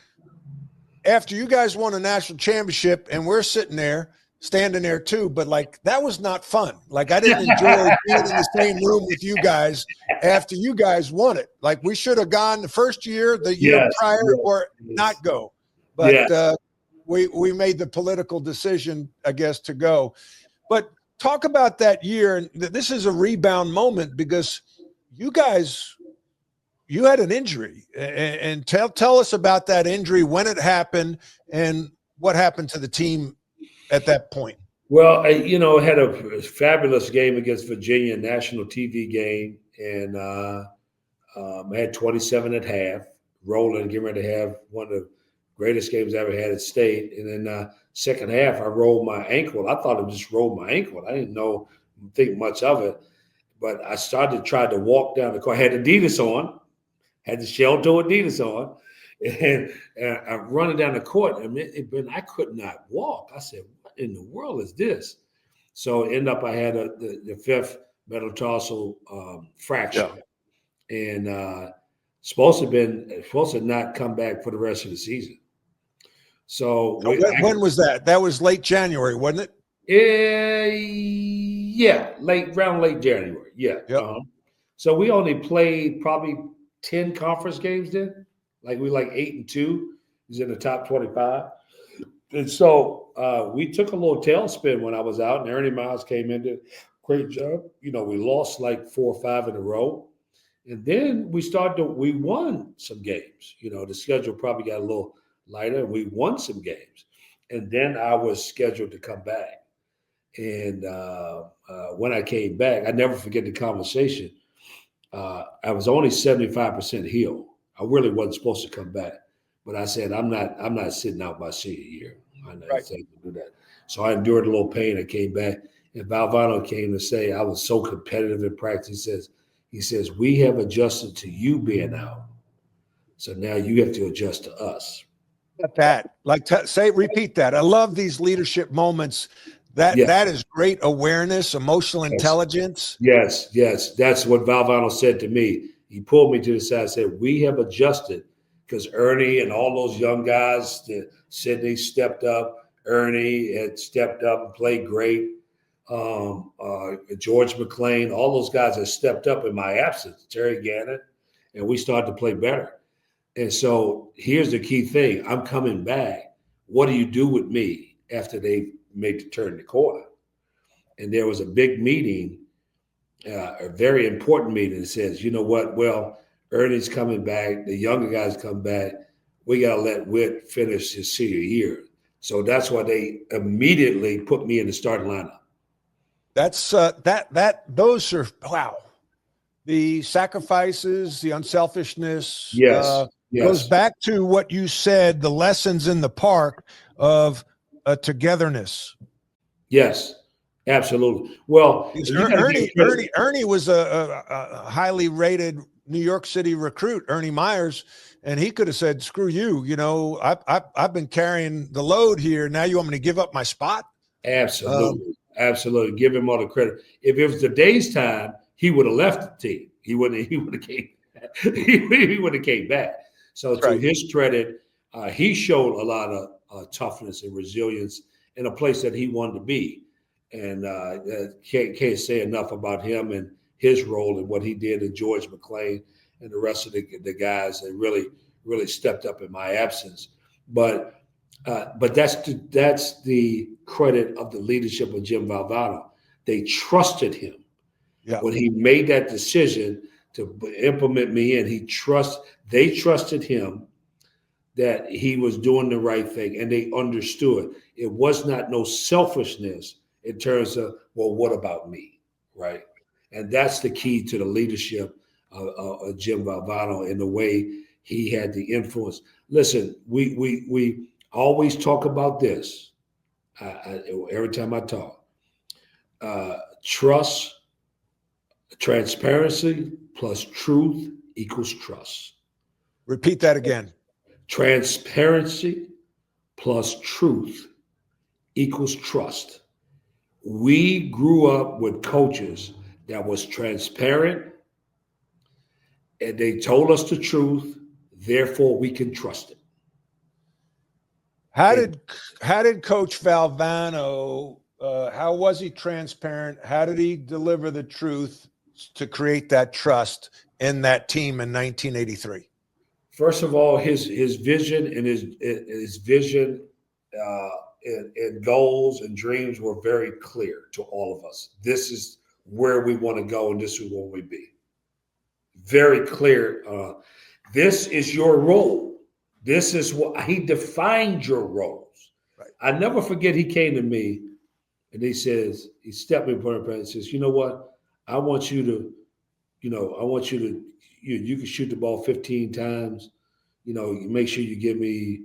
after you guys won a national championship, and we're sitting there, standing there too. But like, that was not fun. Like, I didn't enjoy being in the same room with you guys after you guys won it. Like, we should have gone the first year, the year prior, or not go. But we made the political decision, I guess, to go. But talk about that year. And this is a rebound moment because you guys, you had an injury, and tell us about that injury, when it happened, and what happened to the team at that point. Well, I had a fabulous game against Virginia, national TV game, and I had 27 at half, rolling, getting ready to have one of the greatest games I ever had at State. And then second half, I rolled my ankle. I thought I just rolled my ankle. I didn't think much of it, but I started to try to walk down the court. I had Adidas on. Had the shell-toe Adidas on, and I'm running down the court, and I could not walk. I said, what in the world is this? So end up I had the fifth metatarsal fracture, and supposed to not come back for the rest of the season. So when was that? That was late January, wasn't it? Yeah, around late January. Yeah. Yep. So we only played probably 10 conference games then. Like we 8-2. He's in the top 25. And so we took a little tailspin when I was out, and Ernie Miles came in, did a great job. We lost 4 or 5 in a row. And then we won some games. The schedule probably got a little lighter, and we won some games. And then I was scheduled to come back. And when I came back, I never forget the conversation. I was only 75% healed. I really wasn't supposed to come back, but I said, I'm not sitting out my senior year. I'm not able to do that. So I endured a little pain. I came back, and Valvano came to say I was so competitive in practice. He says, we have adjusted to you being out, so now you have to adjust to us. That, repeat that. I love these leadership moments. That is great awareness, emotional intelligence. Yes. That's what Valvano said to me. He pulled me to the side and said, we have adjusted, because Ernie and all those young guys, Sidney stepped up. Ernie had stepped up and played great. George McClain, all those guys have stepped up in my absence, Terry Gannon, and we started to play better. And so here's the key thing. I'm coming back. What do you do with me after they made the turn the corner? And there was a big meeting, a very important meeting that says, you know what? Well, Ernie's coming back. The younger guys come back. We got to let Whit finish his senior year. So that's why they immediately put me in the starting lineup. That's those are, wow. The sacrifices, the unselfishness, yes. Goes back to what you said, the lessons in the park of togetherness. Yes, absolutely. Well, Ernie was a highly rated New York City recruit, Ernie Myers, and he could have said, "Screw you, I've been carrying the load here. Now you want me to give up my spot?" Absolutely. Give him all the credit. If it was the day's time, he would have left the team. He would have came. He would have came back. So to his credit, he showed a lot of toughness and resilience in a place that he wanted to be. And can't say enough about him and his role and what he did, and George McClain and the rest of the guys that really stepped up in my absence. But that's the credit of the leadership of Jim Valvano. They trusted him when he made that decision to implement me in. They trusted him that he was doing the right thing, and they understood. It was not no selfishness in terms of, well, what about me, right? And that's the key to the leadership of Jim Valvano and the way he had the influence. Listen, we always talk about this every time I talk. Trust, transparency plus truth equals trust. Repeat that again. Transparency plus truth equals trust. We grew up with coaches that was transparent, and they told us the truth, therefore we can trust it. How did Coach Valvano, how was he transparent? How did he deliver the truth to create that trust in that team in 1983? First of all, his vision and his vision and goals and dreams were very clear to all of us. This is where we want to go, and this is where we be. Very clear. This is your role. This is what he defined your roles. Right. I never forget. He came to me and he says, he stepped me in front of me and says, you know what? I want you to, you can shoot the ball 15 times. Make sure you give me,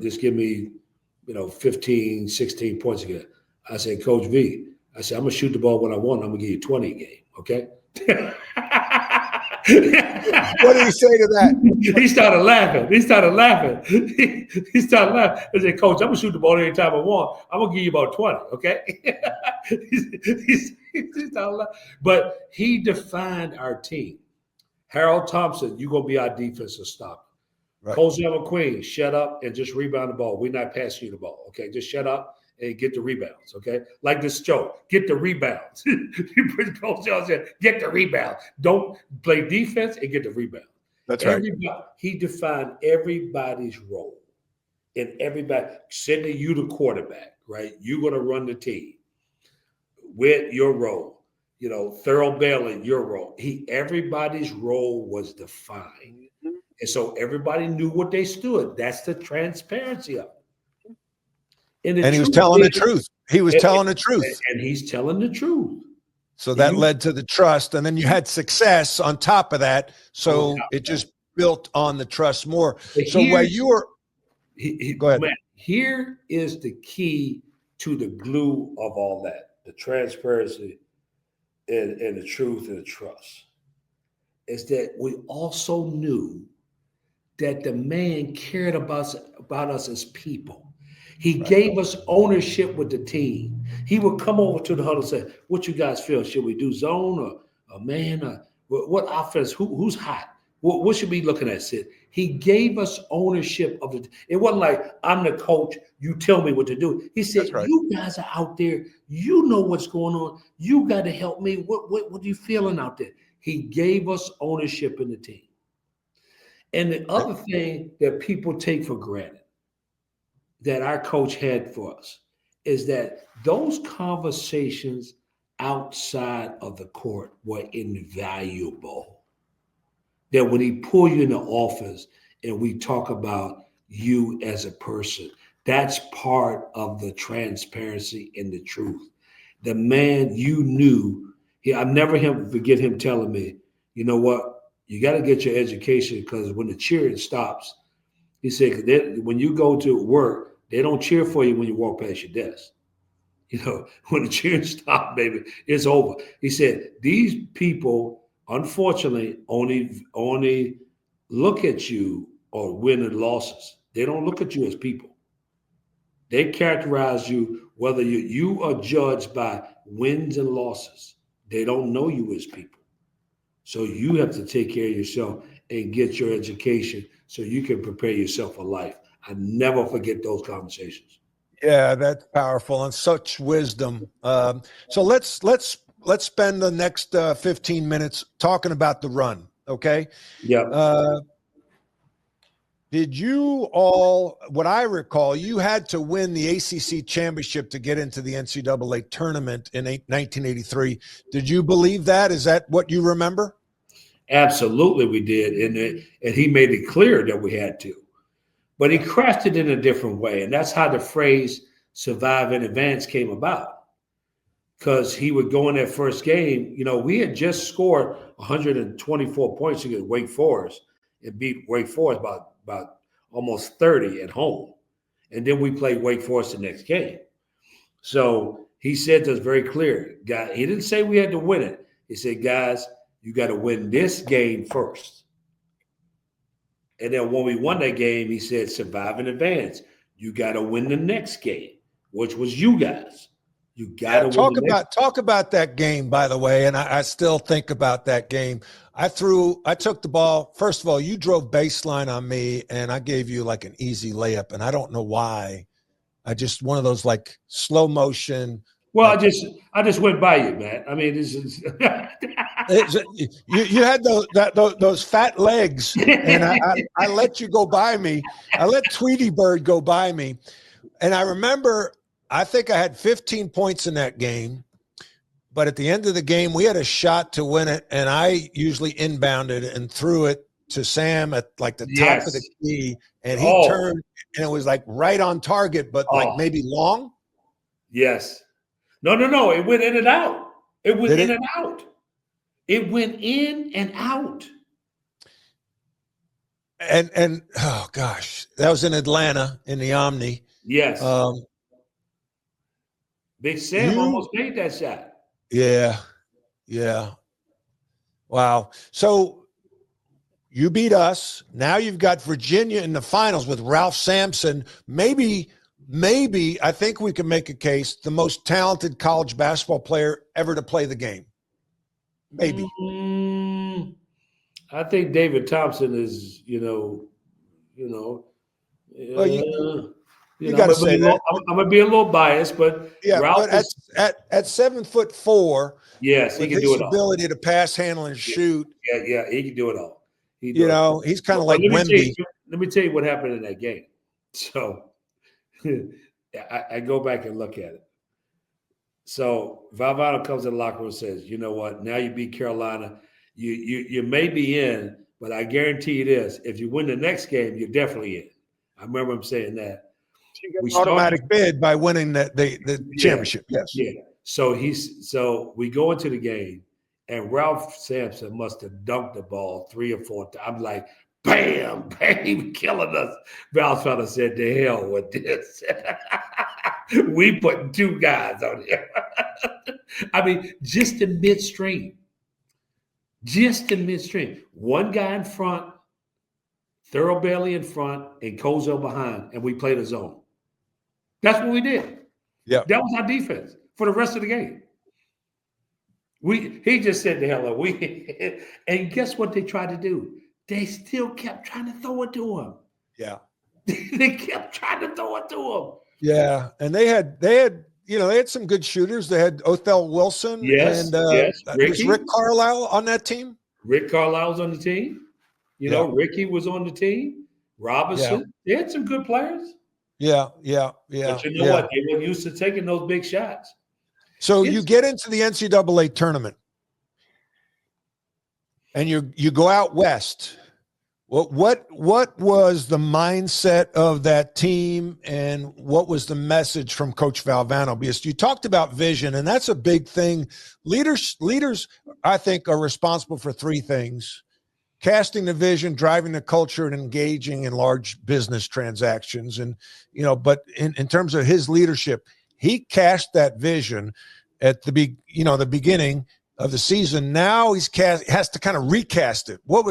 just give me, 15, 16 points again. I said, Coach V, I said, I'm going to shoot the ball when I want. I'm going to give you 20 a game. Okay. What did he say to that? He started laughing. He started laughing. I said, Coach, I'm going to shoot the ball anytime I want. I'm going to give you about 20. Okay. He started laughing. But he defined our team. Harold Thompson, you're going to be our defensive stopper. Right. Jose McQueen, shut up and just rebound the ball. We're not passing you the ball. Okay. Just shut up and get the rebounds, okay? Like this joke, get the rebounds. Coach Jones said, get the rebound. Don't play defense and get the rebound. That's right. He defined everybody's role. And everybody, Sidney, you the quarterback, right? You're going to run the team with your role. Thurl Bailey, your role. Everybody's role was defined. And so everybody knew what they stood. That's the transparency of it. And he was telling the truth. He was telling the truth. And he's telling the truth. So that led to the trust. And then you had success on top of that. So it just built on the trust more. So where you were – go ahead. Man, here is the key to the glue of all that, the transparency and the truth and the trust, is that we also knew that the man cared about us as people. He gave us ownership with the team. He would come over to the huddle and say, what you guys feel? Should we do zone or man? What offense? Who's hot? What should we be looking at, Sid? He gave us ownership of it. It wasn't like, I'm the coach, you tell me what to do. He said, you guys are out there. You know what's going on. You got to help me. What are you feeling out there? He gave us ownership in the team. And the other thing that people take for granted that our coach had for us is that those conversations outside of the court were invaluable. That when he pulled you in the office and we talk about you as a person, that's part of the transparency and the truth. The man you knew, I'll never forget him telling me, you know what, you got to get your education because when the cheering stops, he said, when you go to work, they don't cheer for you when you walk past your desk. When the cheering stops, baby, it's over. He said, these people, unfortunately, only look at you on win and losses. They don't look at you as people. They characterize you, whether you are judged by wins and losses. They don't know you as people. So you have to take care of yourself and get your education so you can prepare yourself for life. I never forget those conversations. Yeah, that's powerful and such wisdom. So let's spend the next 15 minutes talking about the run. Okay. Yeah. Did you all, what I recall, you had to win the ACC championship to get into the NCAA tournament in 1983. Did you believe that? Is that what you remember? Absolutely, we did, and he made it clear that we had to. But he crafted it in a different way, and that's how the phrase "survive in advance" came about. Because he would go in that first game, we had just scored 124 points against Wake Forest and beat Wake Forest about almost 30 at home. And then we played Wake Forest the next game. So he said to us very clear, guys, he didn't say we had to win it. He said, guys, you got to win this game first. And then when we won that game, he said, survive in advance. You got to win the next game, which was you guys. You got to talk about that game, by the way. And I still think about that game. I took the ball. First of all, you drove baseline on me and I gave you like an easy layup. And I don't know why. I just, one of those like slow motion. Well, like, I just went by you, man. I mean, this is you had those fat legs, and I let you go by me. I let Tweety Bird go by me, and I remember I think I had 15 points in that game. But at the end of the game, we had a shot to win it, and I usually inbounded and threw it to Sam at like the top of the key, and he turned, and it was like right on target, but like maybe long. Yes. No. It went in and out. It went in and out. It went in and out. And oh gosh, that was in Atlanta in the Omni. Yes. Big Sam almost made that shot. Yeah. Wow. So you beat us. Now you've got Virginia in the finals with Ralph Sampson. Maybe I think we can make a case the most talented college basketball player ever to play the game. Maybe. I think David Thompson is, Well, you got to say that. I'm going to be a little biased, but yeah, Ralph but at 7'4", yes, he can do it all. Ability to pass, handle, and shoot. Yeah, he can do it all. He's kind of like Wemby. Let me tell you what happened in that game. So I go back and look at it. So Valvano comes in the locker room and says, you know what? Now you beat Carolina. You may be in, but I guarantee you this: if you win the next game, you're definitely in. I remember him saying that. We automatic bid by winning the championship. Yes. Yeah. So we go into the game, and Ralph Sampson must have dunked the ball 3 or 4 times. I'm like, bam, bam, killing us. Valvano said, "To hell with this." We put 2 guys on here. I mean, just in midstream. One guy in front, Thurl Bailey in front, and Kozo behind, and we played a zone. That's what we did. Yeah. That was our defense for the rest of the game. He just said, "The hell are we?" And guess what they tried to do? They still kept trying to throw it to him. Yeah. They kept trying to throw it to him. Yeah, and they had some good shooters. They had Othell Wilson. Yes, was Rick Carlisle on that team? Rick Carlisle's on the team. Ricky was on the team. Robinson. Yeah. They had some good players. Yeah. But you know what? They were used to taking those big shots. So you get into the NCAA tournament, and you go out west. What was the mindset of that team, and what was the message from Coach Valvano? Because you talked about vision, and that's a big thing. Leaders, I think, are responsible for 3 things: casting the vision, driving the culture, and engaging in large business transactions. And but in terms of his leadership, he cast that vision at the beginning of the season. Now has to kind of recast it. What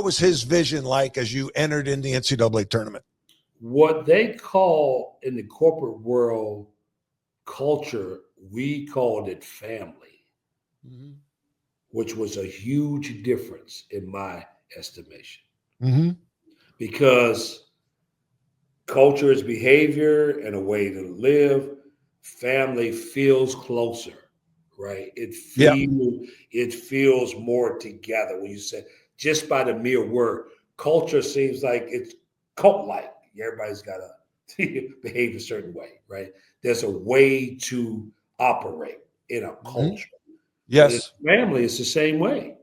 was his vision like as you entered in the NCAA tournament? What they call in the corporate world culture, we called it family, which was a huge difference in my estimation. Because culture is behavior and a way to live. Family feels closer, right? It feels more together when you say, just by the mere word, culture seems like it's cult-like. Everybody's got to behave a certain way, right? There's a way to operate in a culture. But in Yes. family, it's the same way,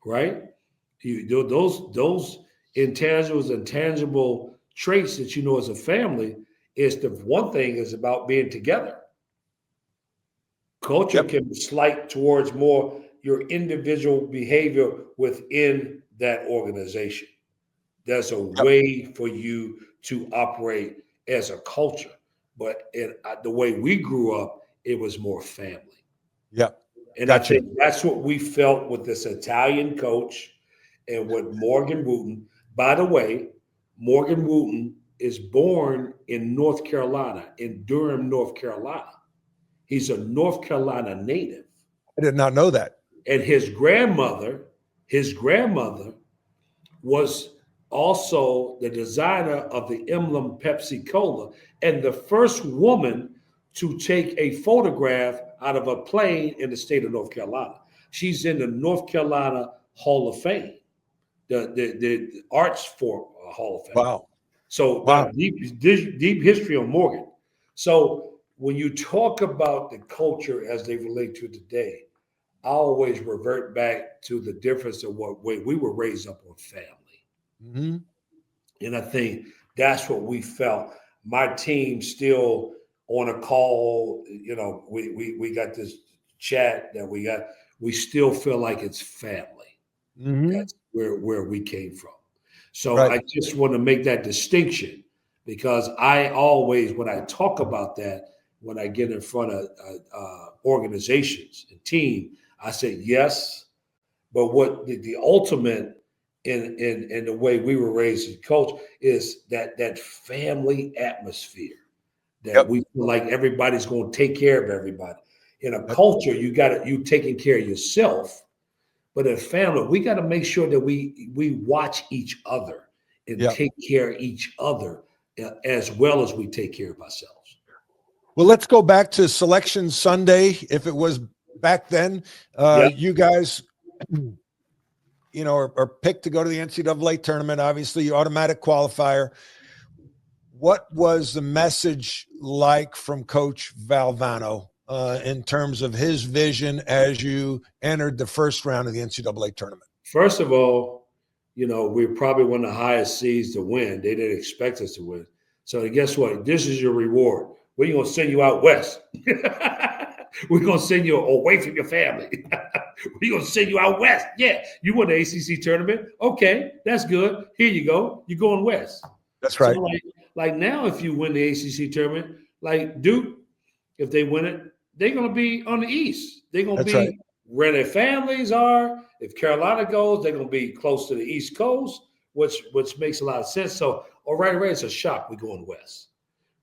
right? Those intangibles and tangible traits that you know as a family is the one thing is about being together. Culture can be slight towards more your individual behavior within that organization. There's a way for you to operate as a culture. But the way we grew up, it was more family. Yep. And I think that's what we felt with this Italian coach and with Morgan Wooten. By the way, Morgan Wooten is born in North Carolina, in Durham, North Carolina. He's a North Carolina native. I did not know that. And his grandmother was also the designer of the emblem Pepsi Cola and the first woman to take a photograph out of a plane in the state of North Carolina. She's in the North Carolina Hall of Fame, the Arts for Hall of Fame. Wow. So deep history on Morgan. So when you talk about the culture as they relate to today, I always revert back to the difference of what way we were raised up on family. Mm-hmm. And I think that's what we felt. My team still on a call, you know, we got this chat that we still feel like it's family. Mm-hmm. That's where we came from. So I just want to make that distinction because I always, when I talk about that, when I get in front of organizations and team, I say yes, but what the ultimate in the way we were raised as coach is that family atmosphere that we feel like everybody's going to take care of everybody. In a culture, you taking care of yourself, but in family, we got to make sure that we watch each other and take care of each other as well as we take care of ourselves. Well, let's go back to Selection Sunday. If it was back then, you guys, you know, are picked to go to the NCAA tournament. Obviously, automatic qualifier. What was the message like from Coach Valvano in terms of his vision as you entered the first round of the NCAA tournament? First of all, you know, we're probably one of the highest seeds to win. They didn't expect us to win. So guess what? This is your reward. We're going to send you out west. We're going to send you away from your family. We're going to send you out west. Yeah, you won the ACC tournament. Okay, that's good. Here you go. You're going west. That's right. So like now, if you win the ACC tournament, like Duke, if they win it, they're going to be on the east. They're going to be where their families are. If Carolina goes, they're going to be close to the East Coast, which makes a lot of sense. So, all right, it's a shock. We're going west.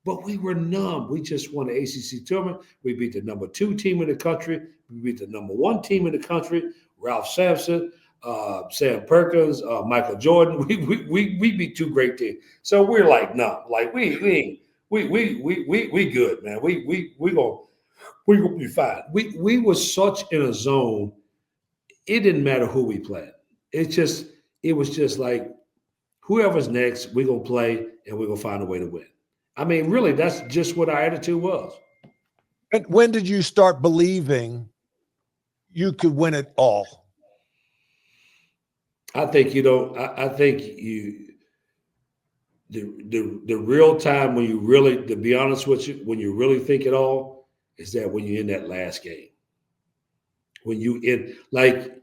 But we were numb. We just won the ACC tournament. We beat the number 2 team in the country. We beat the number 1 team in the country. Ralph Sampson, Sam Perkins, Michael Jordan. We beat 2 great teams. So we're like numb. Like we good, man. We gonna be fine. We were such in a zone. It didn't matter who we played. It was just like whoever's next, we're gonna play and we're gonna find a way to win. I mean, really, that's just what our attitude was. And when did you start believing you could win it all? I think the real time when you really, to be honest with you, when you really think it all is that when you're in that last game. When you in, like,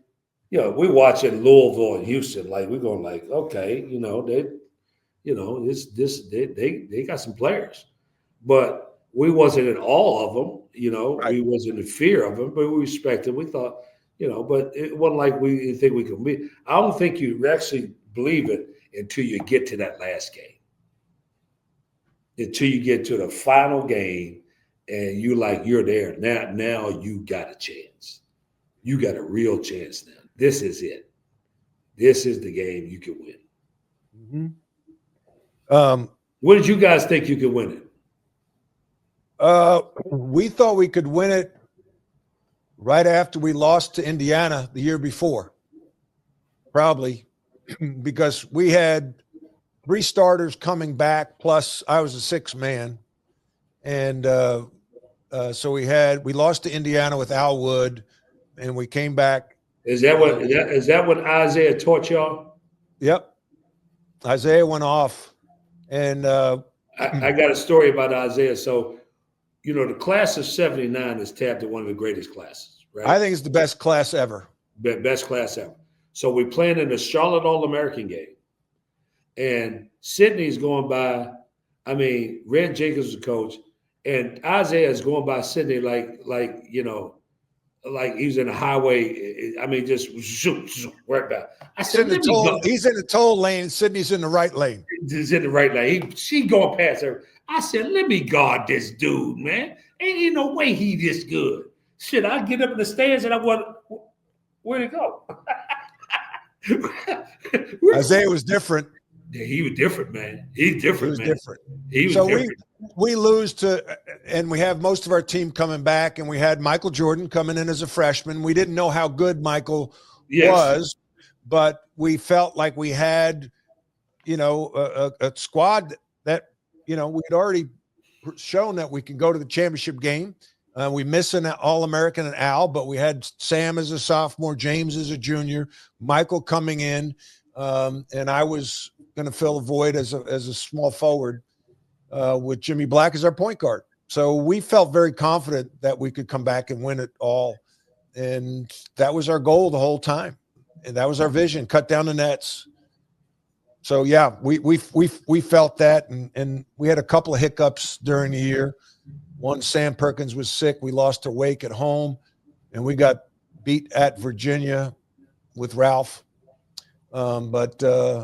you know, we're watching Louisville and Houston, like we're going like, okay, you know, they got some players, but we wasn't in all of them, you know, we wasn't in fear of them, but we respected. We thought, you know, but it wasn't like we think we could be. I don't think you actually believe it until you get to that last game, until you get to the final game, and you're there now. You got a chance. You got a real chance now. This is it. This is the game you can win. Mm-hmm. What did you guys think you could win it? We thought we could win it right after we lost to Indiana the year before. Probably because we had 3 starters coming back, plus I was a 6th man. And so we lost to Indiana with Al Wood, and we came back. Is that what Isaiah taught y'all? Yep. Isaiah went off. And I got a story about Isaiah. So, the class of 79 is tabbed as one of the greatest classes, right? I think it's the best class ever. Best class ever. So we're playing in the Charlotte All-American game. And Sydney's going by, Red Jacobs is the coach, and Isaiah is going by Sydney like he was in a highway. Just zoom, right back. I said, he's in the toll lane. Sydney's in the right lane. He's in the right lane. She going past her. I said, let me guard this dude, man. Ain't no way he this good. Shit, I get up in the stands and I want, where'd it go? Isaiah was different. Yeah, he was different, man. He's different, man. He was different. We lose to, and we have most of our team coming back, and we had Michael Jordan coming in as a freshman. We didn't know how good Michael was, but we felt like we had, a squad that, we'd already shown that we can go to the championship game. We miss an All-American and Al, but we had Sam as a sophomore, James as a junior, Michael coming in, and I was going to fill a void as a small forward with Jimmy Black as our point guard. So we felt very confident that we could come back and win it all, and that was our goal the whole time, and that was our vision: cut down the nets. So yeah, we felt that, and we had a couple of hiccups during the year. One, Sam Perkins was sick. We lost to Wake at home, and we got beat at Virginia with Ralph. Yeah,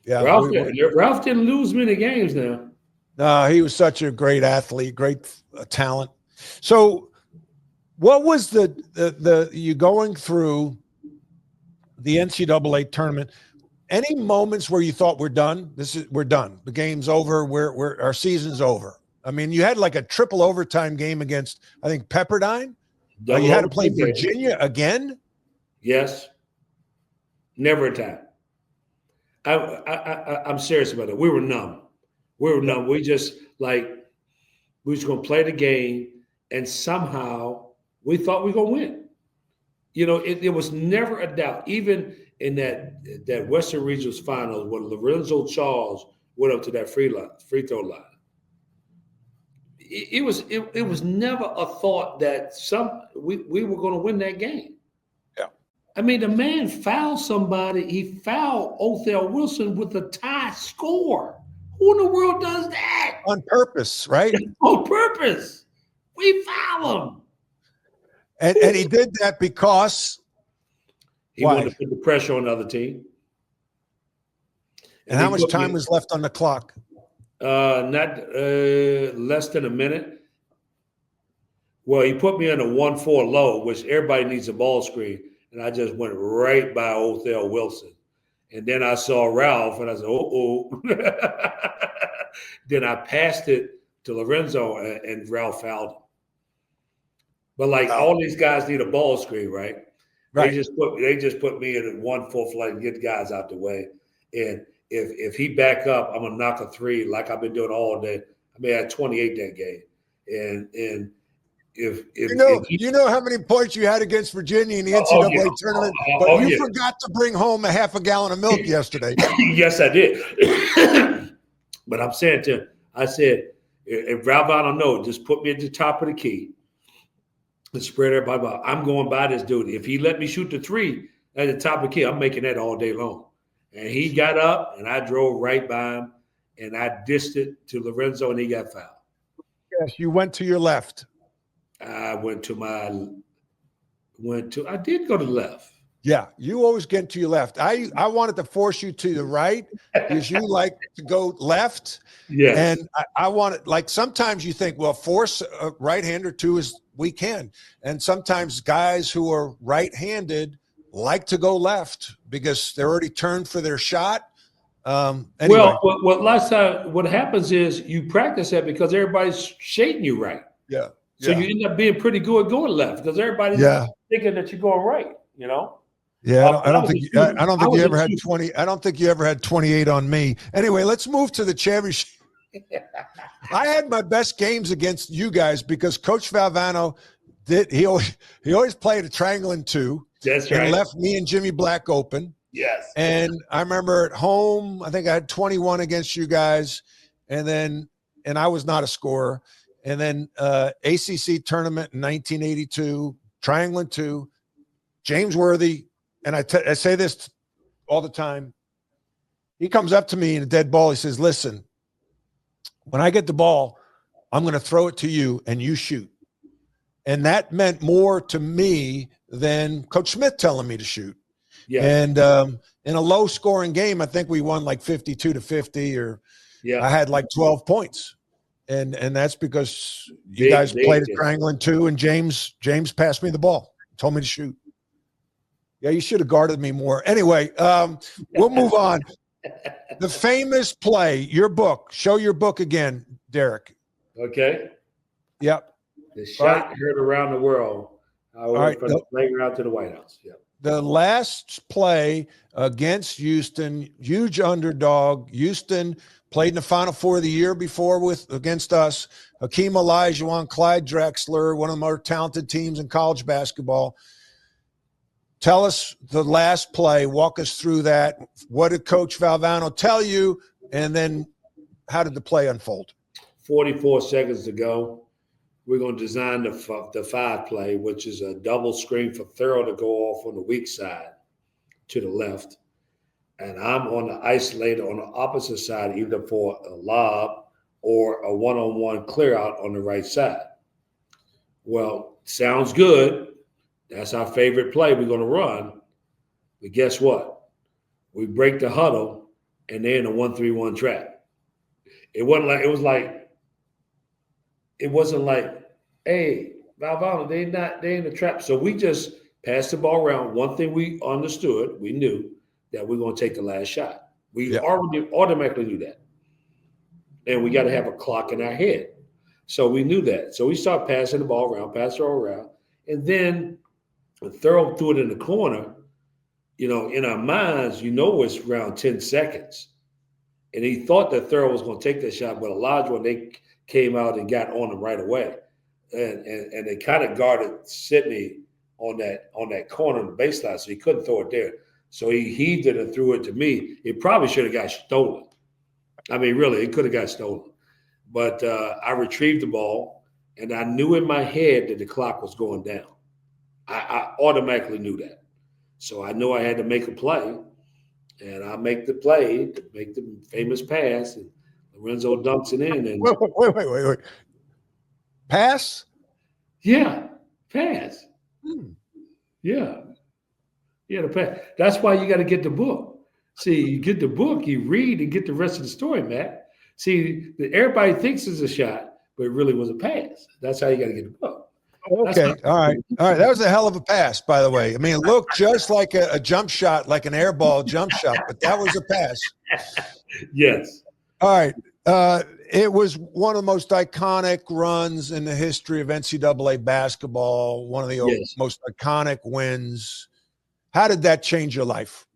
Ralph didn't lose many games now. No, he was such a great athlete, great talent. So, what was the you going through the NCAA tournament? Any moments where you thought we're done? We're done. The game's over. Our season's over. You had like a triple overtime game against, I think, Pepperdine. You had to play Virginia again. Yes. Never a time. I'm serious about it. We were numb. We just we was going to play the game, and somehow we thought we were going to win. It was never a doubt. Even in that Western Regionals Finals when Lorenzo Charles went up to that free throw line, it was never a thought that we were going to win that game. The man fouled somebody. He fouled Othell Wilson with a tie score. Who in the world does that? On purpose, right? On purpose. We foul him. And he did that because he wanted to put the pressure on the other team. And how much time was left on the clock? Not less than a minute. Well, he put me in a 1-4 low, which everybody needs a ball screen. And I just went right by Othell Wilson. And then I saw Ralph, and I said, oh. Then I passed it to Lorenzo, and Ralph fouled him. But all these guys need a ball screen, right? They just put me in a 1-4 flight and get guys out the way. And if he back up, I'm gonna knock a three like I've been doing all day. I had 28 that game. And if you know how many points you had against Virginia in the NCAA tournament, but you forgot to bring home a half a gallon of milk yesterday. Yes, I did. But I'm saying to him, I said, if Ralph, I don't know, just put me at the top of the key and spread everybody out. I'm going by this dude. If he let me shoot the three at the top of the key, I'm making that all day long. And he got up, and I drove right by him, and I dished it to Lorenzo, and he got fouled. Yes, you went to your left. I did go to the left. Yeah, you always get to your left. I wanted to force you to the right because you like to go left. Yeah. And I wanted, sometimes you think, well, force a right-hander to as we can. And sometimes guys who are right-handed like to go left because they're already turned for their shot. Anyway. Well, last time, what happens is you practice that because everybody's shading you right. Yeah. So you end up being pretty good going left because everybody's thinking that you're going right, Yeah, I don't think you ever had shooter. 20. I don't think you ever had 28 on me. Anyway, let's move to the championship. I had my best games against you guys because Coach Valvano he always played a triangle in two. That's and right. left me and Jimmy Black open. Yes. And I remember at home, I think I had 21 against you guys, and I was not a scorer. And then ACC tournament in 1982, triangle in two, James Worthy, and I say this all the time. He comes up to me in a dead ball. He says, "Listen, when I get the ball, I'm going to throw it to you and you shoot." And that meant more to me than Coach Smith telling me to shoot. Yeah. And in a low scoring game, I think we won like 52-50, or I had like 12 points. And that's because you guys played a triangle in two, and James passed me the ball, told me to shoot. Yeah, you should have guarded me more. Anyway, we'll move on. The famous play, your book. Show your book again, Dereck. Okay. Yep. The shot heard around the world. I went from the playground to the White House. Yep. The last play against Houston, huge underdog. Houston played in the Final Four the year before against us. Hakeem Olajuwon, Clyde Drexler, one of the more talented teams in college basketball. Tell us the last play. Walk us through that. What did Coach Valvano tell you? And then how did the play unfold? 44 seconds to go. We're going to design the five play, which is a double screen for Thurl to go off on the weak side to the left. And I'm on the isolator on the opposite side, either for a lob or a one-on-one clear out on the right side. Well, sounds good. That's our favorite play we're going to run. But guess what? We break the huddle, and they're in a 1-3-1 trap. It wasn't like, hey, Valvano, they in the trap. So we just passed the ball around. One thing we understood, we knew that we're going to take the last shot. We already automatically knew that. And we got to have a clock in our head. So we knew that. So we start passing the ball around. And then Thurl threw it in the corner. You know, in our minds, it's around 10 seconds. And he thought that Thurl was going to take that shot, but Elijah, they came out and got on him right away. And they kind of guarded Sidney on that corner on the baseline, so he couldn't throw it there. So he heaved it and threw it to me. It probably should have got stolen. I mean, really, it could have got stolen. But I retrieved the ball, and I knew in my head that the clock was going down. I automatically knew that. So I knew I had to make a play, and I make the play to make the famous pass, and Lorenzo dunks it in. And wait. Pass? Yeah, pass. Yeah, the pass. That's why you got to get the book. See, you get the book, you read, and get the rest of the story, Matt. See, everybody thinks it's a shot, but it really was a pass. That's how you got to get the book. Okay, all right. That was a hell of a pass, by the way. I mean, it looked just like a jump shot, like an air ball jump shot, but that was a pass. Yes. All right. It was one of the most iconic runs in the history of NCAA basketball, one of the most iconic wins. How did that change your life?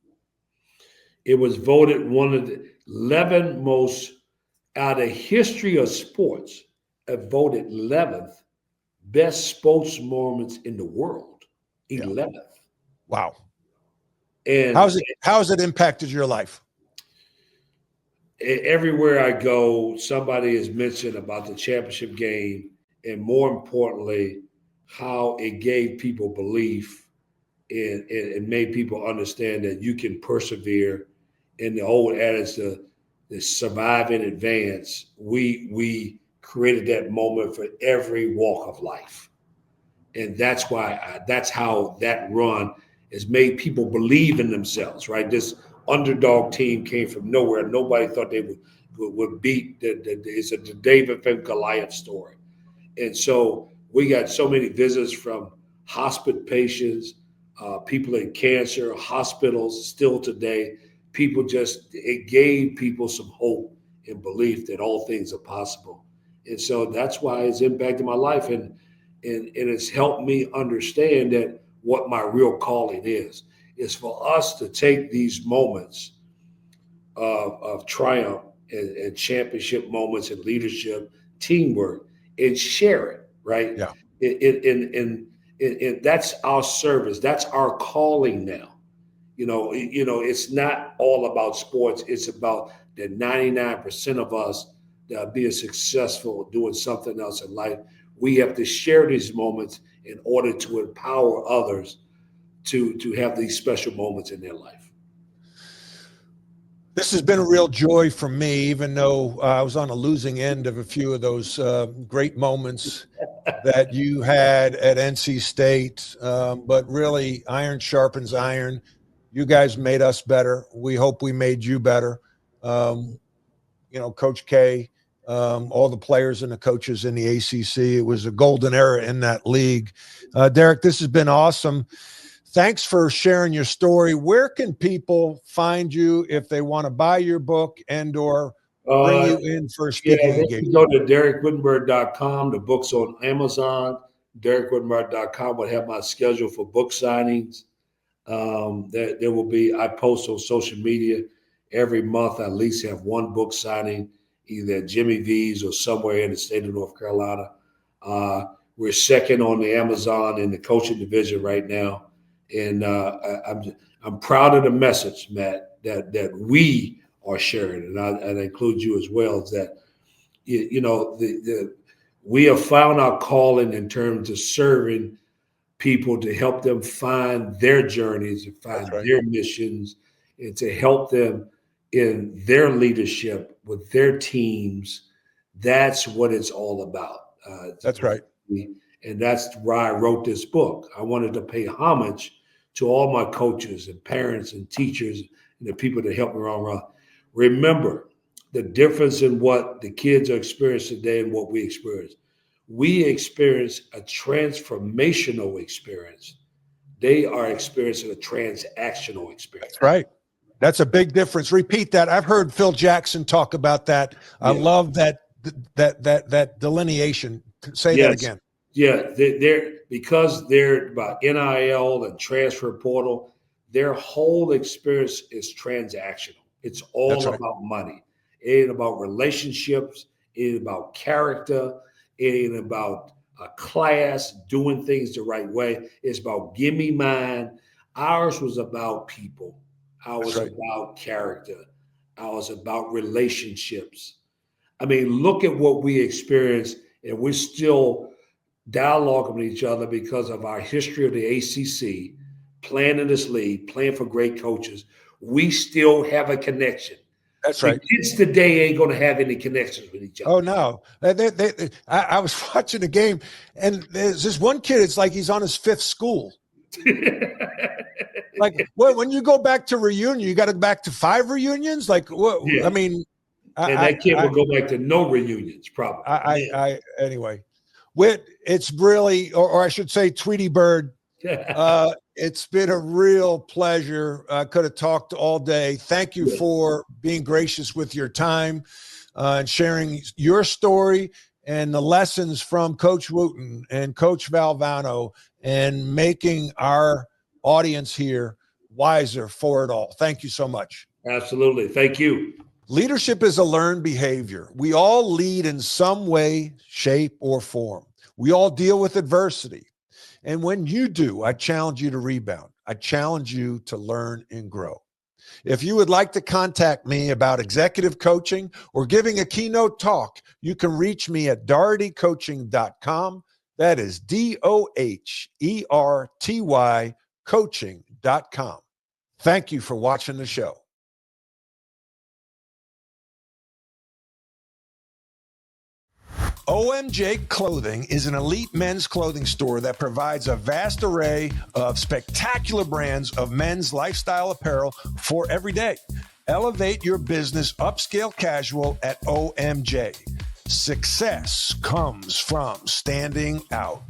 It was voted one of the 11 most, out of history of sports, voted 11th best sports moments in the world. 11th. Wow. And how's it impacted your life? Everywhere I go, somebody has mentioned about the championship game, and more importantly, how it gave people belief and made people understand that you can persevere. In the old adage, the survive and advance, we created that moment for every walk of life. And that's why that's how that run has made people believe in themselves, right? This underdog team came from nowhere. Nobody thought they would beat. It's a David and Goliath story. And so we got so many visits from hospice patients, people in cancer, hospitals still today. It gave people some hope and belief that all things are possible. And so that's why it's impacted my life. And it's helped me understand that what my real calling is. is for us to take these moments of triumph and championship moments and leadership, teamwork, and share it, right? Yeah. And that's our service. That's our calling now. It's not all about sports. It's about the 99% of us that are being successful doing something else in life. We have to share these moments in order to empower others to have these special moments in their life. This has been a real joy for me, even though I was on a losing end of a few of those great moments that you had at NC State. But really, iron sharpens iron. You guys made us better. We hope we made you better. Coach K, all the players and the coaches in the ACC. It was a golden era in that league. Dereck, this has been awesome. Thanks for sharing your story. Where can people find you if they want to buy your book and or bring you in for a speaking engagement? Go to DereckWhittenburg.com. The book's on Amazon. DereckWhittenburg.com will have my schedule for book signings. There will be, I post on social media every month. I at least have one book signing, either at Jimmy V's or somewhere in the state of North Carolina. We're second on the Amazon in the coaching division right now. And I'm proud of the message, Matt, that we are sharing, and I include you as well. Is that we have found our calling in terms of serving people to help them find their journeys and find their missions, and to help them in their leadership with their teams. That's what it's all about. That's right. And that's why I wrote this book. I wanted to pay homage to all my coaches and parents and teachers and the people that helped me around. Remember the difference in what the kids are experiencing today and what we experience. We experience a transformational experience. They are experiencing a transactional experience. That's right. That's a big difference. Repeat that. I've heard Phil Jackson talk about that. I love that delineation. Say that again. Yeah, because they're about NIL and transfer portal, their whole experience is transactional. It's all about money. It ain't about relationships. It ain't about character. It ain't about a class doing things the right way. It's about give me mine. Ours was about people. Ours was about character. Ours was about relationships. I mean, look at what we experienced, and we're still dialoguing with each other because of our history of the ACC, playing in this league, playing for great coaches. We still have a connection. That's right. The kids today ain't going to have any connections with each other. Oh, no. I was watching the game, and there's this one kid, it's like he's on his fifth school. Like, when you go back to reunion, you got to go back to 5 reunions? Like, what? Yeah. I mean. And that kid will go back to no reunions, probably. Anyway. Whit, it's really, or I should say, Tweety Bird, it's been a real pleasure. I could have talked all day. Thank you for being gracious with your time and sharing your story and the lessons from Coach Wooten and Coach Valvano and making our audience here wiser for it all. Thank you so much. Absolutely. Thank you. Leadership is a learned behavior. We all lead in some way, shape, or form. We all deal with adversity. And when you do, I challenge you to rebound. I challenge you to learn and grow. If you would like to contact me about executive coaching or giving a keynote talk, you can reach me at dohertycoaching.com. That is DOHERTY coaching.com. Thank you for watching the show. OMJ Clothing is an elite men's clothing store that provides a vast array of spectacular brands of men's lifestyle apparel for every day. Elevate your business upscale casual at OMJ. Success comes from standing out.